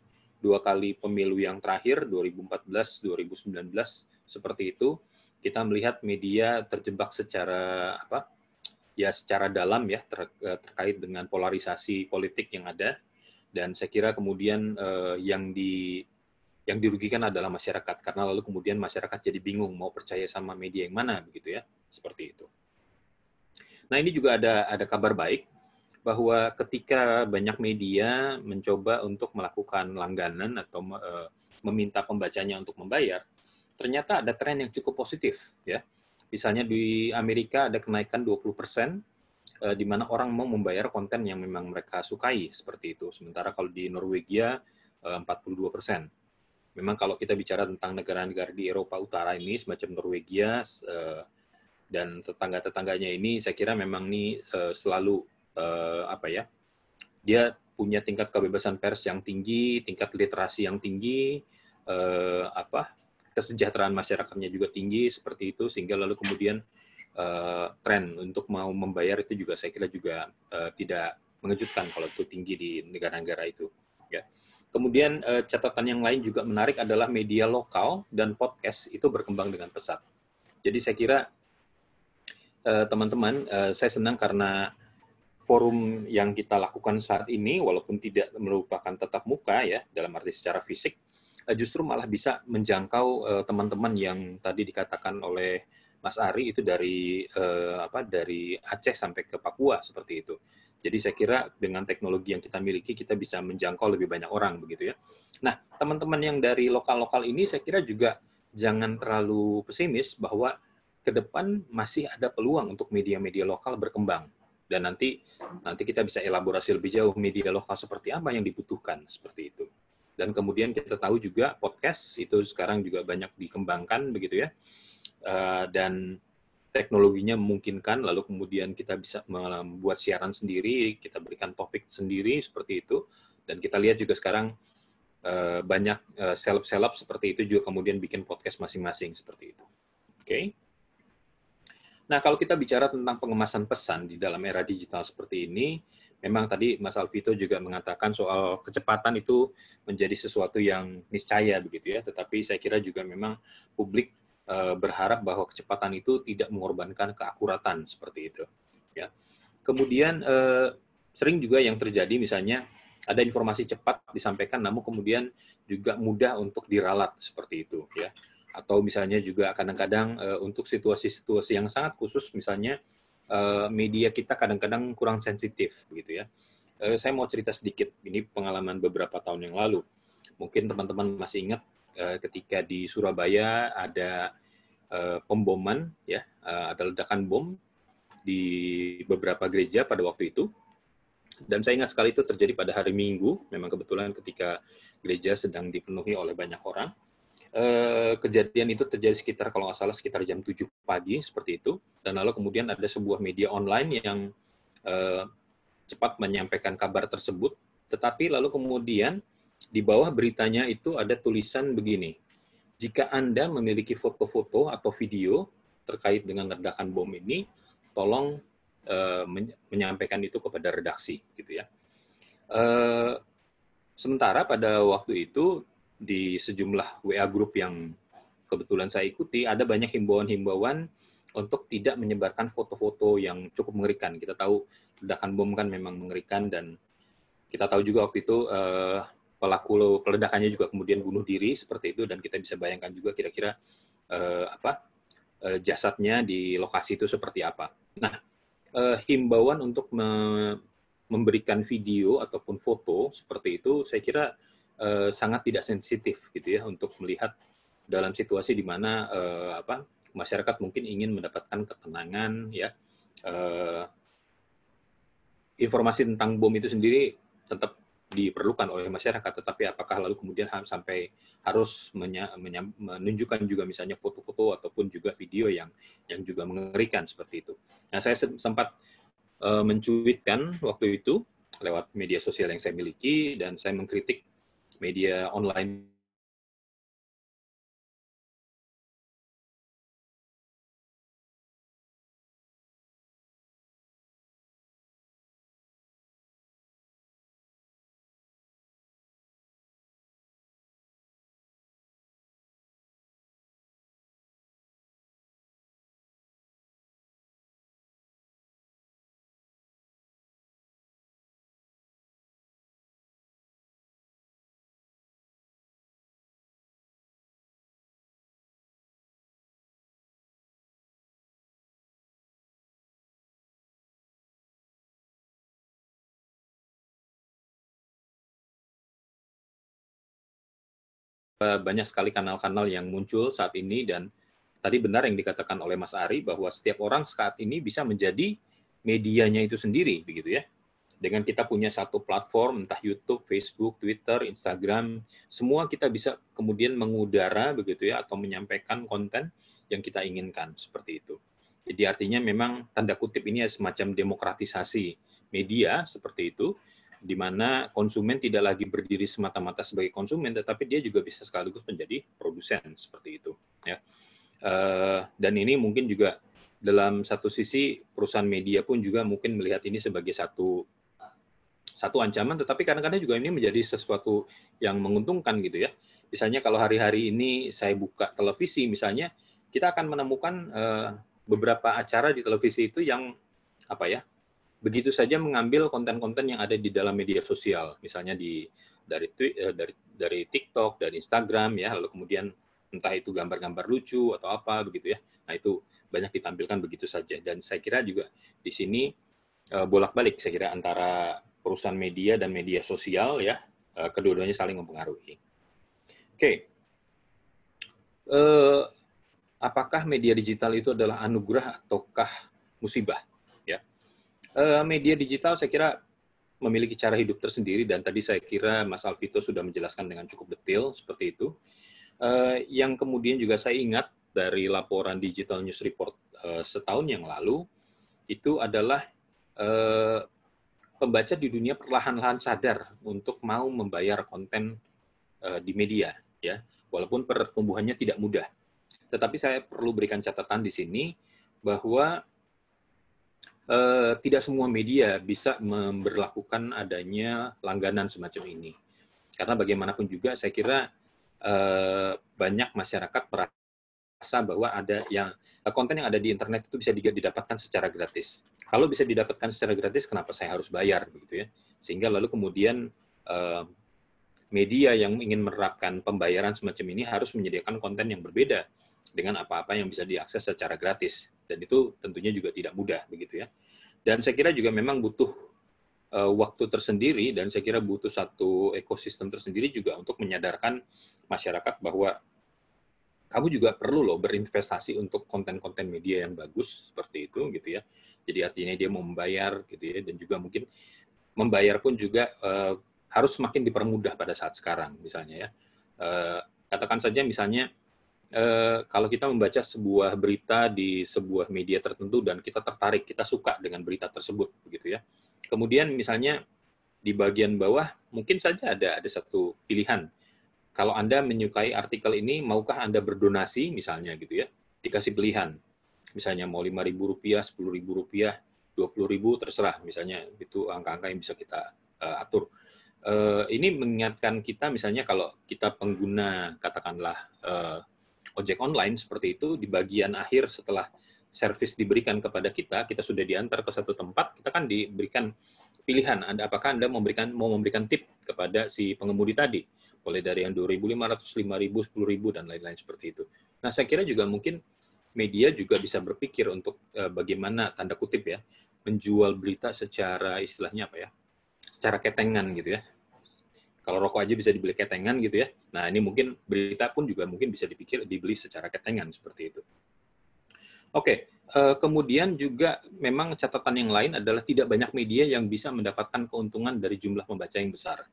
2 kali pemilu yang terakhir 2014, 2019 seperti itu, kita melihat media terjebak secara secara dalam ya terkait dengan polarisasi politik yang ada, dan saya kira kemudian yang dirugikan adalah masyarakat, karena lalu kemudian masyarakat jadi bingung mau percaya sama media yang mana begitu ya, seperti itu. Nah, ini juga ada kabar baik bahwa ketika banyak media mencoba untuk melakukan langganan atau meminta pembacanya untuk membayar, ternyata ada tren yang cukup positif ya. Misalnya di Amerika ada kenaikan 20%, di mana orang mau membayar konten yang memang mereka sukai seperti itu. Sementara kalau di Norwegia 42%. Memang kalau kita bicara tentang negara-negara di Eropa Utara ini semacam Norwegia dan tetangga-tetangganya ini, saya kira memang ini selalu dia punya tingkat kebebasan pers yang tinggi, tingkat literasi yang tinggi, kesejahteraan masyarakatnya juga tinggi seperti itu, sehingga lalu kemudian tren untuk mau membayar itu juga saya kira juga tidak mengejutkan kalau itu tinggi di negara-negara itu. Ya. Kemudian catatan yang lain juga menarik adalah media lokal dan podcast itu berkembang dengan pesat. Jadi saya kira teman-teman, saya senang karena forum yang kita lakukan saat ini, walaupun tidak merupakan tatap muka ya, dalam arti secara fisik, justru malah bisa menjangkau teman-teman yang tadi dikatakan oleh Mas Ari itu dari dari Aceh sampai ke Papua seperti itu. Jadi saya kira dengan teknologi yang kita miliki kita bisa menjangkau lebih banyak orang begitu ya. Nah, teman-teman yang dari lokal-lokal ini saya kira juga jangan terlalu pesimis bahwa ke depan masih ada peluang untuk media-media lokal berkembang. Dan nanti kita bisa elaborasi lebih jauh media lokal seperti apa yang dibutuhkan seperti itu. Dan kemudian kita tahu juga podcast itu sekarang juga banyak dikembangkan begitu ya. Dan teknologinya memungkinkan, lalu kemudian kita bisa membuat siaran sendiri, kita berikan topik sendiri seperti itu, dan kita lihat juga sekarang banyak seleb-seleb seperti itu juga kemudian bikin podcast masing-masing seperti itu. Oke. Nah, kalau kita bicara tentang pengemasan pesan di dalam era digital seperti ini, memang tadi Mas Alvito juga mengatakan soal kecepatan itu menjadi sesuatu yang niscaya begitu ya, tetapi saya kira juga memang publik berharap bahwa kecepatan itu tidak mengorbankan keakuratan seperti itu. Ya. Kemudian sering juga yang terjadi misalnya ada informasi cepat disampaikan, namun kemudian juga mudah untuk diralat seperti itu. Ya. Atau misalnya juga kadang-kadang untuk situasi-situasi yang sangat khusus, misalnya media kita kadang-kadang kurang sensitif begitu ya. Saya mau cerita sedikit, ini pengalaman beberapa tahun yang lalu. Mungkin teman-teman masih ingat ketika di Surabaya ada pemboman ya, ada ledakan bom di beberapa gereja pada waktu itu. Dan saya ingat sekali itu terjadi pada hari Minggu, memang kebetulan ketika gereja sedang dipenuhi oleh banyak orang. Kejadian itu terjadi sekitar, kalau nggak salah, sekitar jam 7 pagi, seperti itu. Dan lalu kemudian ada sebuah media online yang cepat menyampaikan kabar tersebut, tetapi lalu kemudian di bawah beritanya itu ada tulisan begini, jika Anda memiliki foto-foto atau video terkait dengan ledakan bom ini, tolong menyampaikan itu kepada redaksi, gitu ya. Sementara pada waktu itu di sejumlah WA group yang kebetulan saya ikuti, ada banyak himbauan-himbauan untuk tidak menyebarkan foto-foto yang cukup mengerikan. Kita tahu ledakan bom kan memang mengerikan, dan kita tahu juga waktu itu pelaku peledakannya juga kemudian bunuh diri seperti itu, dan kita bisa bayangkan juga kira-kira jasadnya di lokasi itu seperti apa. Nah, himbauan untuk memberikan video ataupun foto seperti itu saya kira sangat tidak sensitif gitu ya, untuk melihat dalam situasi di mana masyarakat mungkin ingin mendapatkan ketenangan ya. Informasi tentang bom itu sendiri tetap diperlukan oleh masyarakat, tetapi apakah lalu kemudian sampai harus menunjukkan juga misalnya foto-foto ataupun juga video yang juga mengerikan seperti itu. Nah, saya sempat mencuitkan waktu itu lewat media sosial yang saya miliki, dan saya mengkritik media online banyak sekali kanal-kanal yang muncul saat ini, dan tadi benar yang dikatakan oleh Mas Ari bahwa setiap orang saat ini bisa menjadi medianya itu sendiri begitu ya. Dengan kita punya satu platform, entah YouTube, Facebook, Twitter, Instagram, semua kita bisa kemudian mengudara begitu ya, atau menyampaikan konten yang kita inginkan seperti itu. Jadi artinya memang tanda kutip ini semacam demokratisasi media seperti itu, di mana konsumen tidak lagi berdiri semata-mata sebagai konsumen, tetapi dia juga bisa sekaligus menjadi produsen seperti itu. Ya. Dan ini mungkin juga dalam satu sisi perusahaan media pun juga mungkin melihat ini sebagai satu ancaman, tetapi kadang-kadang juga ini menjadi sesuatu yang menguntungkan gitu ya. Misalnya kalau hari-hari ini saya buka televisi misalnya, kita akan menemukan beberapa acara di televisi itu yang begitu saja mengambil konten-konten yang ada di dalam media sosial, misalnya di dari TikTok, dari Instagram ya, lalu kemudian entah itu gambar-gambar lucu atau apa begitu ya. Nah, itu banyak ditampilkan begitu saja. Dan saya kira juga di sini bolak-balik saya kira antara perusahaan media dan media sosial ya, kedua-duanya saling mempengaruhi. Oke. Apakah media digital itu adalah anugerah ataukah musibah? Ya. Media digital saya kira memiliki cara hidup tersendiri dan tadi saya kira Mas Alvito sudah menjelaskan dengan cukup detail seperti itu. Yang kemudian juga saya ingat dari laporan Digital News Report setahun yang lalu itu adalah pembaca di dunia perlahan-lahan sadar untuk mau membayar konten di media, ya, walaupun pertumbuhannya tidak mudah. Tetapi saya perlu berikan catatan di sini bahwa tidak semua media bisa memberlakukan adanya langganan semacam ini. Karena bagaimanapun juga saya kira banyak masyarakat merasa bahwa ada yang konten yang ada di internet itu bisa didapatkan secara gratis. Kalau bisa didapatkan secara gratis, kenapa saya harus bayar begitu ya? Sehingga lalu kemudian media yang ingin menerapkan pembayaran semacam ini harus menyediakan konten yang berbeda dengan apa-apa yang bisa diakses secara gratis. Dan itu tentunya juga tidak mudah begitu ya. Dan saya kira juga memang butuh waktu tersendiri dan saya kira butuh satu ekosistem tersendiri juga untuk menyadarkan masyarakat bahwa kamu juga perlu loh berinvestasi untuk konten-konten media yang bagus seperti itu gitu ya. Jadi artinya dia mau membayar gitu ya, dan juga mungkin membayar pun juga harus semakin dipermudah pada saat sekarang misalnya ya. Katakan saja misalnya kalau kita membaca sebuah berita di sebuah media tertentu dan kita tertarik, kita suka dengan berita tersebut begitu ya. Kemudian misalnya di bagian bawah mungkin saja ada satu pilihan. Kalau Anda menyukai artikel ini, maukah Anda berdonasi misalnya gitu ya. Dikasih pilihan. Misalnya mau Rp5.000, Rp10.000, Rp20.000 terserah misalnya, itu angka-angka yang bisa kita atur. Ini mengingatkan kita misalnya kalau kita pengguna katakanlah ojek online seperti itu, di bagian akhir setelah servis diberikan kepada kita, kita sudah diantar ke satu tempat, kita kan diberikan pilihan, apakah Anda mau memberikan tip kepada si pengemudi tadi, mulai dari yang 2.500, 5.000, 10.000 dan lain-lain seperti itu. Nah, saya kira juga mungkin media juga bisa berpikir untuk bagaimana tanda kutip ya, menjual berita secara istilahnya apa ya, secara ketengan gitu ya. Kalau rokok aja bisa dibeli ketengan gitu ya. Nah, ini mungkin berita pun juga mungkin bisa dibeli secara ketengan seperti itu. Oke, kemudian juga memang catatan yang lain adalah tidak banyak media yang bisa mendapatkan keuntungan dari jumlah pembaca yang besar.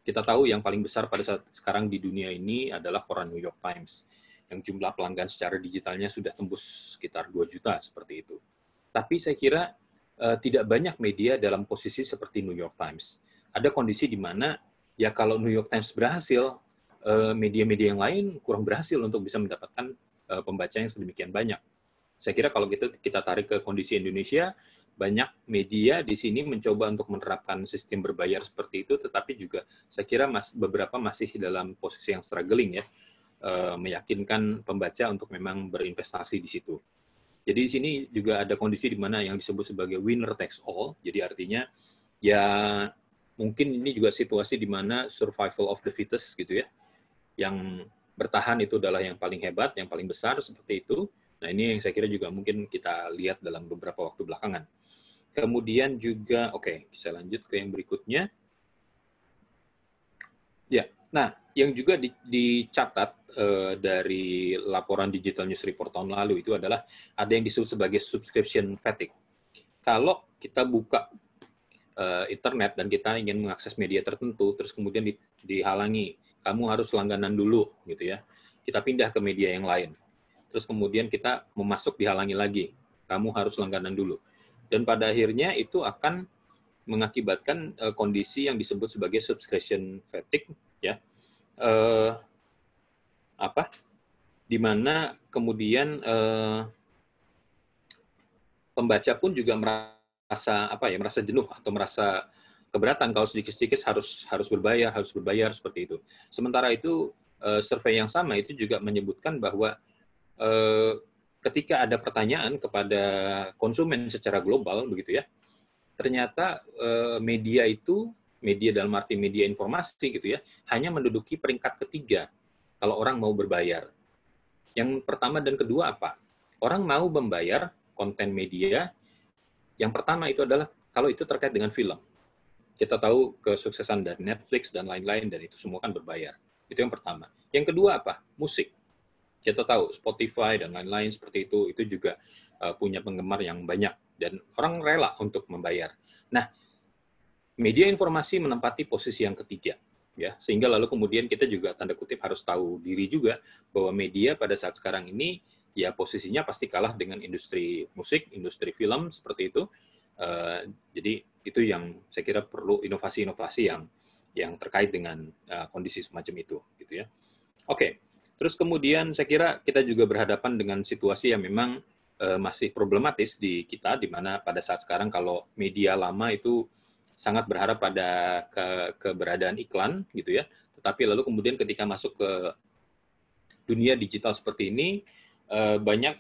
Kita tahu yang paling besar pada saat sekarang di dunia ini adalah koran New York Times, yang jumlah pelanggan secara digitalnya sudah tembus sekitar 2 juta seperti itu. Tapi saya kira tidak banyak media dalam posisi seperti New York Times. Ada kondisi di mana ya kalau New York Times berhasil, media-media yang lain kurang berhasil untuk bisa mendapatkan pembaca yang sedemikian banyak. Saya kira kalau kita tarik ke kondisi Indonesia, banyak media di sini mencoba untuk menerapkan sistem berbayar seperti itu, tetapi juga saya kira beberapa masih dalam posisi yang struggling ya, meyakinkan pembaca untuk memang berinvestasi di situ. Jadi di sini juga ada kondisi di mana yang disebut sebagai winner takes all, jadi artinya ya mungkin ini juga situasi di mana survival of the fittest gitu ya, yang bertahan itu adalah yang paling hebat, yang paling besar seperti itu. Nah, ini yang saya kira juga mungkin kita lihat dalam beberapa waktu belakangan. Kemudian juga, oke, saya lanjut ke yang berikutnya. Ya, nah, yang juga dicatat dari laporan Digital News Report tahun lalu itu adalah ada yang disebut sebagai subscription fatigue. Kalau kita buka internet dan kita ingin mengakses media tertentu, terus kemudian dihalangi, kamu harus langganan dulu, gitu ya. Kita pindah ke media yang lain. Terus kemudian kita memasuk dihalangi lagi, kamu harus langganan dulu. Dan pada akhirnya itu akan mengakibatkan kondisi yang disebut sebagai subscription fatigue, ya, di mana kemudian pembaca pun juga merasa jenuh atau merasa keberatan kalau sedikit-sedikit harus berbayar seperti itu. Sementara itu survei yang sama itu juga menyebutkan bahwa ketika ada pertanyaan kepada konsumen secara global begitu ya, ternyata media itu media dalam arti media informasi gitu ya, hanya menduduki peringkat ketiga kalau orang mau berbayar. Yang pertama dan kedua apa? Orang mau membayar konten media. Yang pertama itu adalah kalau itu terkait dengan film. Kita tahu kesuksesan dari Netflix dan lain-lain, dan itu semua kan berbayar. Itu yang pertama. Yang kedua apa? Musik. Kita tahu Spotify dan lain-lain seperti itu juga punya penggemar yang banyak, dan orang rela untuk membayar. Nah, media informasi menempati posisi yang ketiga, ya, sehingga lalu kemudian kita juga tanda kutip harus tahu diri juga bahwa media pada saat sekarang ini ya posisinya pasti kalah dengan industri musik, industri film seperti itu. Jadi itu yang saya kira perlu inovasi-inovasi yang terkait dengan kondisi semacam itu, gitu ya. Oke, terus kemudian saya kira kita juga berhadapan dengan situasi yang memang masih problematis di kita, di mana pada saat sekarang kalau media lama itu sangat berharap pada keberadaan iklan, gitu ya. Tetapi lalu kemudian ketika masuk ke dunia digital seperti ini, banyak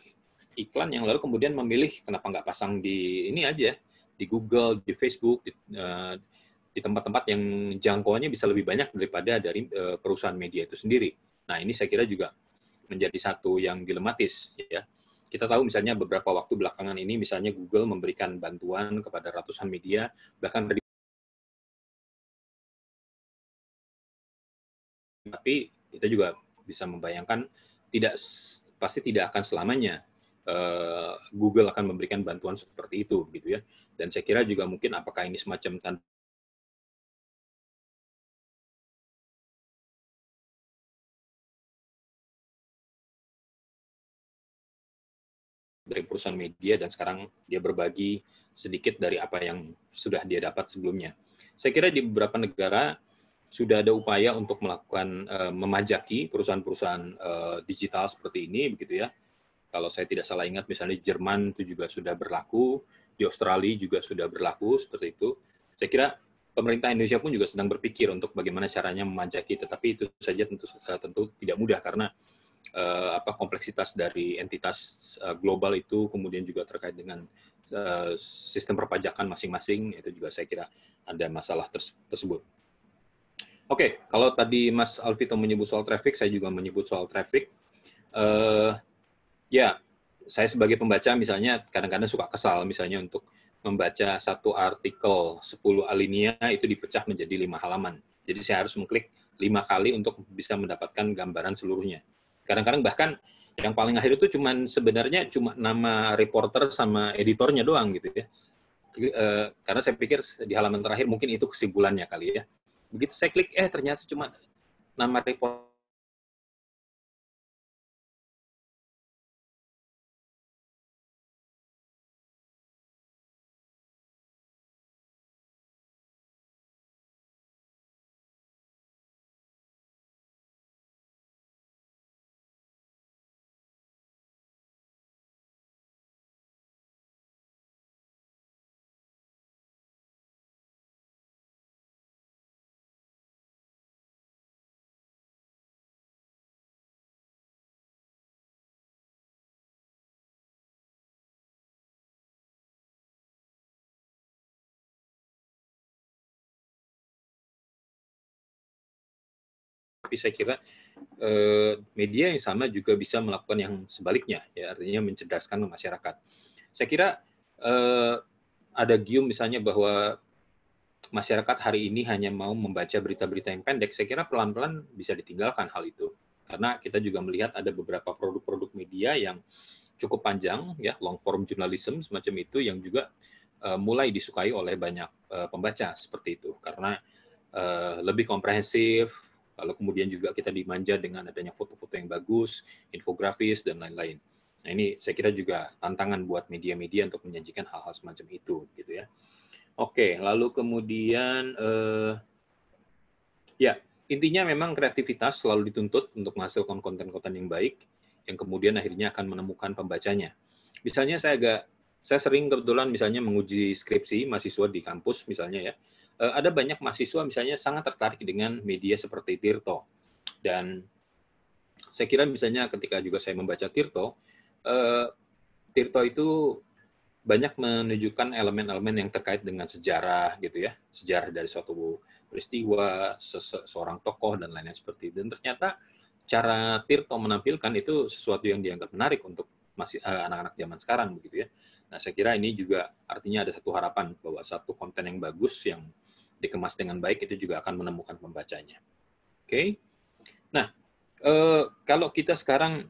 iklan yang lalu kemudian memilih kenapa nggak pasang di ini aja, di Google, di Facebook, di tempat-tempat yang jangkauannya bisa lebih banyak daripada dari perusahaan media itu sendiri. Nah, ini saya kira juga menjadi satu yang dilematis, ya. Kita tahu misalnya beberapa waktu belakangan ini, misalnya Google memberikan bantuan kepada ratusan media, bahkan tapi kita juga bisa membayangkan pasti tidak akan selamanya Google akan memberikan bantuan seperti itu, gitu ya. Dan saya kira juga mungkin apakah ini semacam tanda dari perusahaan media, dan sekarang dia berbagi sedikit dari apa yang sudah dia dapat sebelumnya. Saya kira di beberapa negara sudah ada upaya untuk melakukan memajaki perusahaan-perusahaan digital seperti ini, begitu ya. Kalau saya tidak salah ingat, misalnya di Jerman itu juga sudah berlaku, di Australia juga sudah berlaku seperti itu. Saya kira pemerintah Indonesia pun juga sedang berpikir untuk bagaimana caranya memajaki, tetapi itu saja tentu tidak mudah karena kompleksitas dari entitas global itu, kemudian juga terkait dengan sistem perpajakan masing-masing, itu juga saya kira ada masalah tersebut. Oke, kalau tadi Mas Alvito menyebut soal traffic, saya juga menyebut soal traffic. Ya, saya sebagai pembaca misalnya kadang-kadang suka kesal misalnya untuk membaca satu artikel 10 alinea itu dipecah menjadi 5 halaman. Jadi saya harus mengklik 5 kali untuk bisa mendapatkan gambaran seluruhnya. Kadang-kadang bahkan yang paling akhir itu sebenarnya cuma nama reporter sama editornya doang gitu ya. Karena saya pikir di halaman terakhir mungkin itu kesimpulannya kali ya. Begitu saya klik, ternyata cuma nama reporter. Tapi saya kira media yang sama juga bisa melakukan yang sebaliknya, ya, artinya mencerdaskan masyarakat. Saya kira ada gium misalnya bahwa masyarakat hari ini hanya mau membaca berita-berita yang pendek. Saya kira pelan-pelan bisa ditinggalkan hal itu, karena kita juga melihat ada beberapa produk-produk media yang cukup panjang, ya, long form journalism semacam itu yang juga mulai disukai oleh banyak pembaca seperti itu, karena lebih komprehensif. Lalu kemudian juga kita dimanja dengan adanya foto-foto yang bagus, infografis, dan lain-lain. Nah, ini saya kira juga tantangan buat media-media untuk menyajikan hal-hal semacam itu, gitu ya. Oke, lalu kemudian, ya, intinya memang kreativitas selalu dituntut untuk menghasilkan konten-konten yang baik, yang kemudian akhirnya akan menemukan pembacanya. Misalnya saya sering kebetulan misalnya menguji skripsi mahasiswa di kampus misalnya ya, ada banyak mahasiswa misalnya sangat tertarik dengan media seperti Tirto. Dan saya kira misalnya ketika juga saya membaca Tirto, Tirto itu banyak menunjukkan elemen-elemen yang terkait dengan sejarah gitu ya, sejarah dari suatu peristiwa, seorang tokoh, dan lain-lain seperti itu. Dan ternyata cara Tirto menampilkan itu sesuatu yang dianggap menarik untuk masih anak-anak zaman sekarang begitu ya. Nah, saya kira ini juga artinya ada satu harapan bahwa satu konten yang bagus yang dikemas dengan baik itu juga akan menemukan pembacanya. Oke. Nah, kalau kita sekarang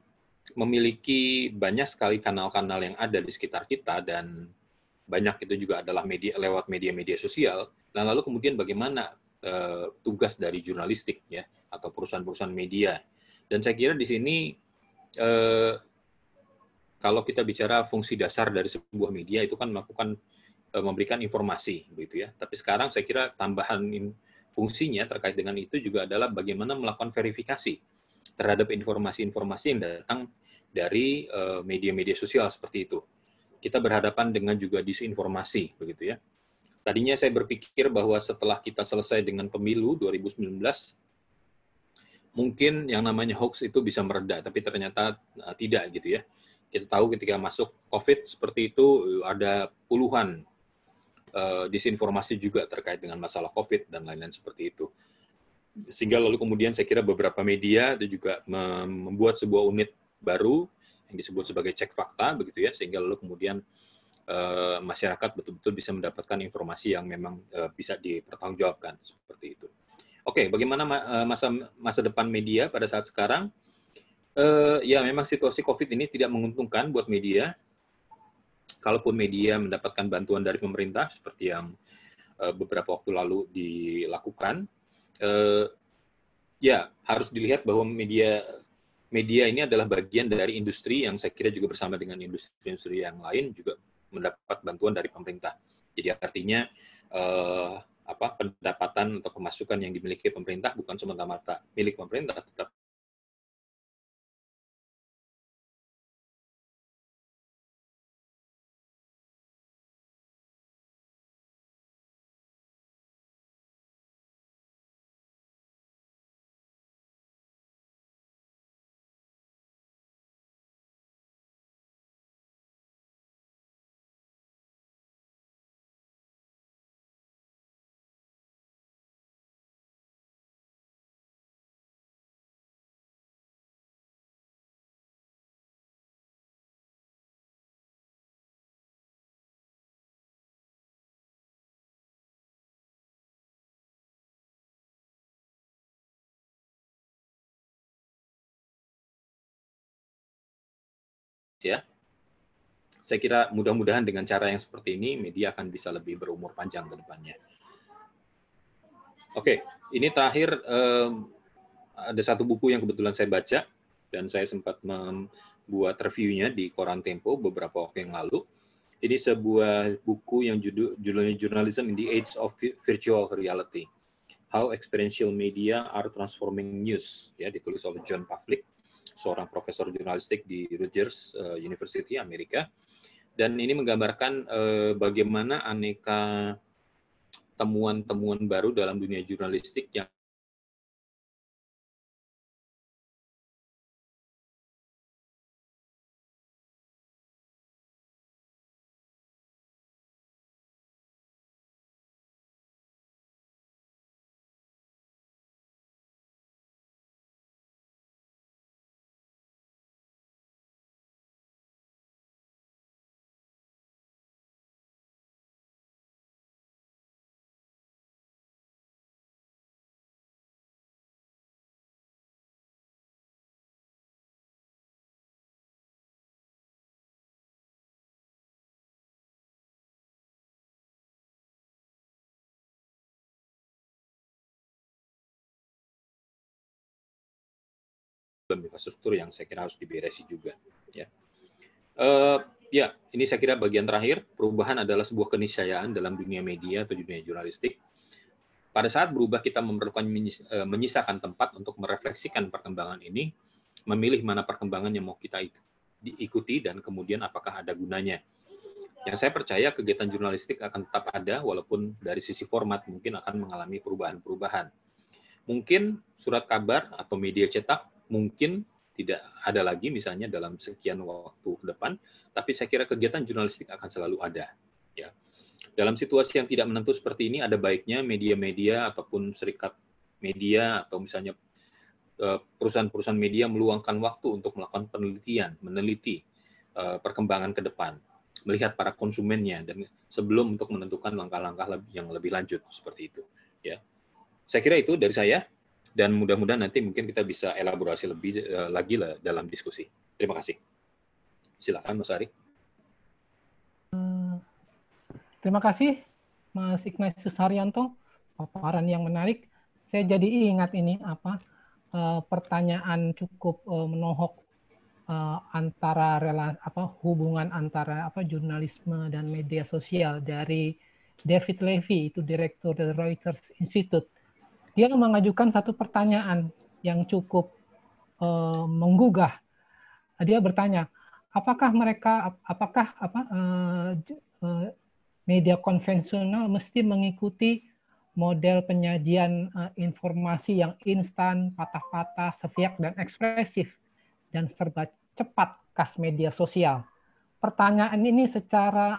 memiliki banyak sekali kanal-kanal yang ada di sekitar kita dan banyak itu juga adalah media lewat media-media sosial. Nah, lalu kemudian bagaimana tugas dari jurnalistik ya atau perusahaan-perusahaan media? Dan saya kira di sini kalau kita bicara fungsi dasar dari sebuah media itu kan melakukan memberikan informasi begitu ya. Tapi sekarang saya kira tambahan fungsinya terkait dengan itu juga adalah bagaimana melakukan verifikasi terhadap informasi-informasi yang datang dari media-media sosial seperti itu. Kita berhadapan dengan juga disinformasi begitu ya. Tadinya saya berpikir bahwa setelah kita selesai dengan pemilu 2019 mungkin yang namanya hoax itu bisa mereda, tapi ternyata tidak gitu ya. Kita tahu ketika masuk COVID seperti itu ada puluhan disinformasi juga terkait dengan masalah COVID dan lain-lain seperti itu. Sehingga lalu kemudian saya kira beberapa media itu juga membuat sebuah unit baru yang disebut sebagai cek fakta begitu ya, sehingga lalu kemudian masyarakat betul-betul bisa mendapatkan informasi yang memang bisa dipertanggungjawabkan seperti itu. Oke, bagaimana masa depan media pada saat sekarang? Ya memang situasi COVID ini tidak menguntungkan buat media. Kalaupun media mendapatkan bantuan dari pemerintah seperti yang beberapa waktu lalu dilakukan, ya harus dilihat bahwa media ini adalah bagian dari industri yang saya kira juga bersama dengan industri-industri yang lain juga mendapat bantuan dari pemerintah. Jadi artinya pendapatan atau pemasukan yang dimiliki pemerintah bukan semata-mata milik pemerintah, tetap ya. Saya kira mudah-mudahan dengan cara yang seperti ini media akan bisa lebih berumur panjang ke depannya. Oke, ini terakhir ada satu buku yang kebetulan saya baca dan saya sempat membuat reviewnya di koran Tempo beberapa waktu yang lalu. Ini sebuah buku yang judulnya Journalism in the Age of Virtual Reality. How Experiential Media Are Transforming News, ya, ditulis oleh John Pavlik, seorang profesor jurnalistik di Rutgers University Amerika. Dan ini menggambarkan bagaimana aneka temuan-temuan baru dalam dunia jurnalistik yang infrastruktur yang saya kira harus diberesi juga. Ya. Ya, ini saya kira bagian terakhir. Perubahan adalah sebuah keniscayaan dalam dunia media atau dunia jurnalistik. Pada saat berubah, kita memerlukan menyisakan tempat untuk merefleksikan perkembangan ini, memilih mana perkembangan yang mau kita diikuti, dan kemudian apakah ada gunanya. Yang saya percaya kegiatan jurnalistik akan tetap ada, walaupun dari sisi format mungkin akan mengalami perubahan-perubahan. Mungkin surat kabar atau media cetak mungkin tidak ada lagi misalnya dalam sekian waktu ke depan, tapi saya kira kegiatan jurnalistik akan selalu ada. Ya. dalam situasi yang tidak menentu seperti ini, ada baiknya media-media ataupun serikat media atau misalnya perusahaan-perusahaan media meluangkan waktu untuk melakukan penelitian, meneliti perkembangan ke depan, melihat para konsumennya dan sebelum untuk menentukan langkah-langkah yang lebih lanjut seperti itu. Ya, saya kira itu dari saya dan mudah-mudahan nanti mungkin kita bisa elaborasi lebih lagi lah dalam diskusi. Terima kasih. Silakan Mas Ari. Terima kasih Mas Ignatius Haryanto, paparan yang menarik. Saya jadi ingat ini pertanyaan cukup menohok antara hubungan antara jurnalisme dan media sosial dari David Levy, itu direktur dari Reuters Institute. Dia mengajukan satu pertanyaan yang cukup menggugah. Dia bertanya, apakah media konvensional mesti mengikuti model penyajian informasi yang instan, patah-patah, sepihak dan ekspresif, dan serba cepat khas media sosial. Pertanyaan ini secara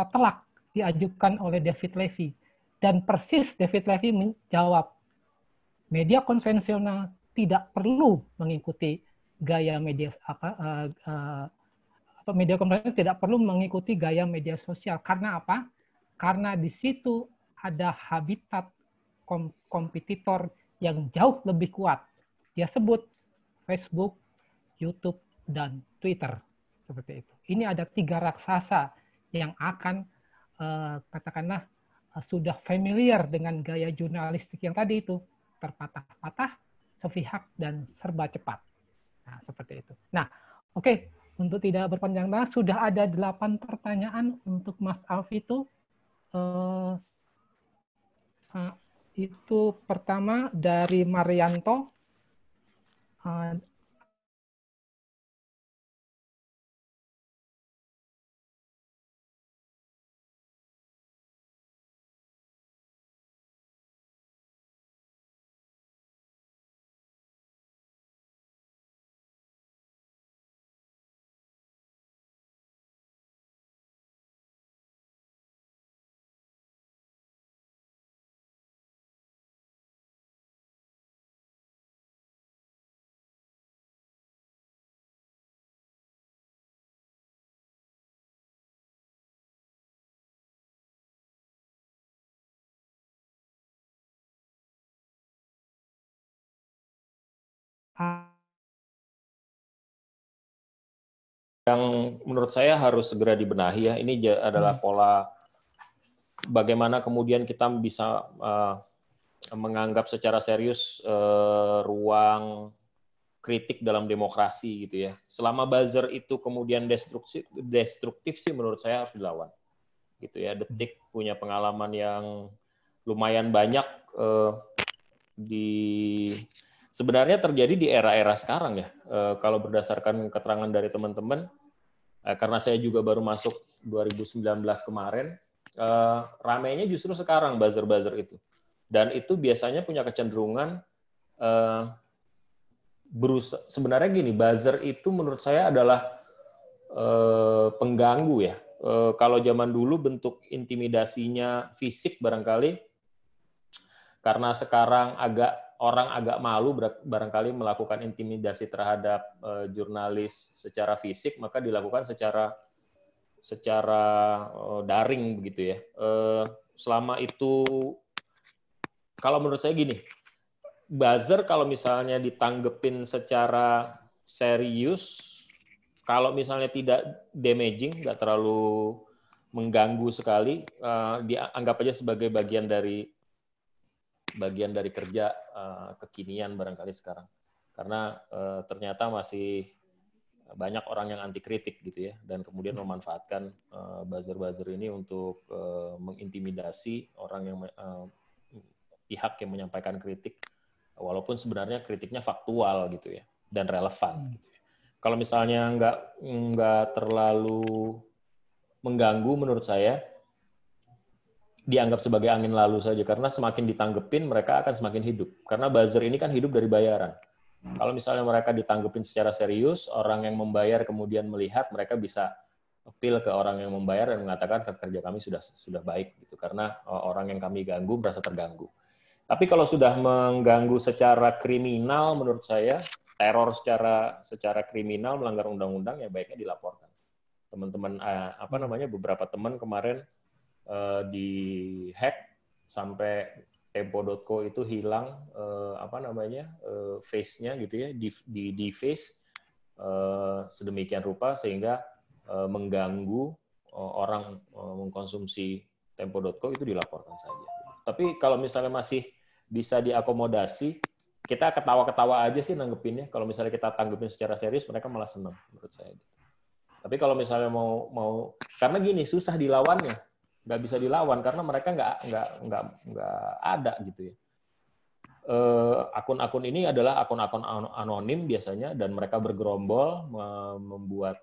telak diajukan oleh David Levy, dan persis David Levy menjawab, media konvensional tidak perlu mengikuti gaya media media konvensional tidak perlu mengikuti gaya media sosial. Karena apa? Karena di situ ada habitat kompetitor yang jauh lebih kuat. Dia sebut Facebook, YouTube, dan Twitter. Seperti itu. Ini ada 3 raksasa yang akan katakanlah sudah familiar dengan gaya jurnalistik yang tadi itu. Terpatah-patah, sepihak, dan serba cepat. Nah, seperti itu. Nah, oke. Untuk tidak berpanjang lebar, sudah ada 8 pertanyaan untuk Mas Alvito. Itu pertama dari Marianto. Yang menurut saya harus segera dibenahi ya, ini adalah pola bagaimana kemudian kita bisa menganggap secara serius ruang kritik dalam demokrasi gitu ya. Selama buzzer itu kemudian destruktif sih menurut saya harus dilawan. Gitu ya. Detik punya pengalaman yang lumayan banyak sebenarnya terjadi di era-era sekarang ya. Kalau berdasarkan keterangan dari teman-teman, karena saya juga baru masuk 2019 kemarin, ramainya justru sekarang buzzer-buzzer itu. Dan itu biasanya punya kecenderungan sebenarnya gini, buzzer itu menurut saya adalah pengganggu ya. Kalau zaman dulu bentuk intimidasinya fisik barangkali, karena sekarang orang agak malu barangkali melakukan intimidasi terhadap jurnalis secara fisik, maka dilakukan secara daring begitu ya. Selama itu, kalau menurut saya gini, buzzer kalau misalnya ditanggepin secara serius, kalau misalnya tidak damaging, nggak terlalu mengganggu sekali, dianggap aja sebagai bagian dari kerja kekinian barangkali sekarang. Karena ternyata masih banyak orang yang anti kritik gitu ya, dan kemudian memanfaatkan buzzer-buzzer ini untuk mengintimidasi orang yang pihak yang menyampaikan kritik, walaupun sebenarnya kritiknya faktual gitu ya dan relevan. Gitu ya. Kalau misalnya nggak terlalu mengganggu, menurut saya dianggap sebagai angin lalu saja, karena semakin ditanggepin mereka akan semakin hidup. Karena buzzer ini kan hidup dari bayaran. Kalau misalnya mereka ditanggepin secara serius, orang yang membayar kemudian melihat, mereka bisa appeal ke orang yang membayar dan mengatakan kerja kami sudah baik gitu, karena orang yang kami ganggu merasa terganggu. Tapi kalau sudah mengganggu secara kriminal, menurut saya teror secara kriminal, melanggar undang-undang, ya baiknya dilaporkan. Teman-teman beberapa teman kemarin di-hack sampai Tempo.co itu hilang face-nya gitu ya, di face sedemikian rupa sehingga mengganggu orang mengkonsumsi Tempo.co, itu dilaporkan saja. Tapi kalau misalnya masih bisa diakomodasi, kita ketawa-ketawa aja sih nanggepinnya. Kalau misalnya kita tanggepin secara serius, mereka malah senang menurut saya. Tapi kalau misalnya mau karena gini, susah dilawannya, nggak bisa dilawan karena mereka nggak ada gitu ya. Akun-akun ini adalah akun-akun anonim biasanya, dan mereka bergerombol membuat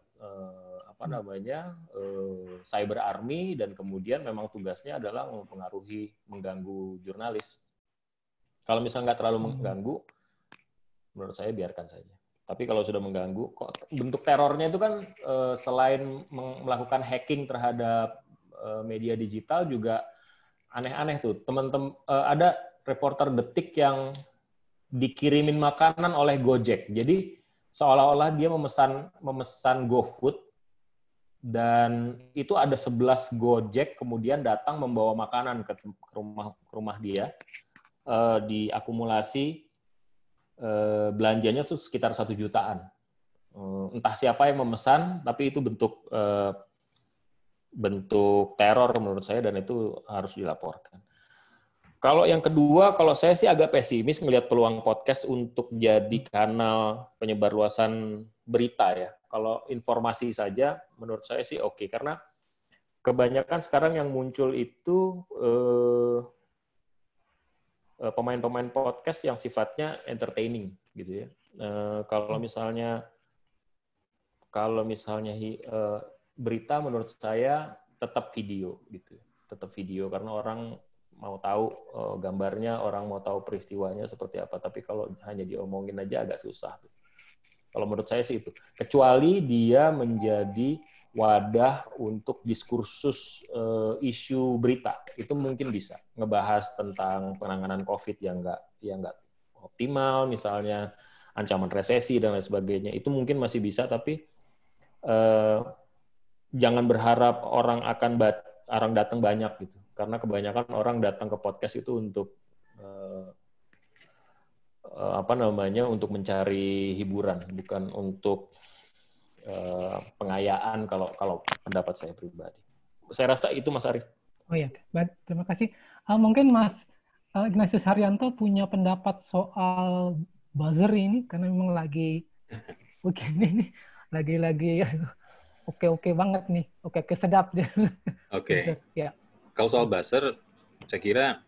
cyber army, dan kemudian memang tugasnya adalah mempengaruhi, mengganggu jurnalis. Kalau misalnya nggak terlalu mengganggu, menurut saya biarkan saja. Tapi kalau sudah mengganggu, bentuk terornya itu kan selain melakukan hacking terhadap media digital juga aneh-aneh tuh. Teman-teman, ada reporter Detik yang dikirimin makanan oleh Gojek. Jadi seolah-olah dia memesan GoFood, dan itu ada 11 Gojek kemudian datang membawa makanan ke rumah dia, diakumulasi belanjanya itu sekitar 1 jutaan. Entah siapa yang memesan, tapi itu bentuk teror menurut saya, dan itu harus dilaporkan. Kalau yang kedua, kalau saya sih agak pesimis melihat peluang podcast untuk jadi kanal penyebarluasan berita ya. Kalau informasi saja, menurut saya sih oke. Karena kebanyakan sekarang yang muncul itu pemain-pemain podcast yang sifatnya entertaining gitu ya. Kalau misalnya berita, menurut saya tetap video gitu. Tetap video karena orang mau tahu gambarnya, orang mau tahu peristiwanya seperti apa. Tapi kalau hanya diomongin aja agak susah tuh. Kalau menurut saya sih itu. Kecuali dia menjadi wadah untuk diskursus isu berita, itu mungkin bisa ngebahas tentang penanganan COVID yang nggak optimal, misalnya ancaman resesi dan lain sebagainya. Itu mungkin masih bisa, tapi jangan berharap orang datang banyak gitu, karena kebanyakan orang datang ke podcast itu untuk untuk mencari hiburan, bukan untuk pengayaan kalau pendapat saya pribadi. Saya rasa itu, Mas Arief. Oh ya, terima kasih. Mungkin Mas Ignatius Haryanto punya pendapat soal buzzer ini, karena memang lagi begini nih, lagi oke banget nih, oke sedap. Oke. Ya. Kalau soal buzzer, saya kira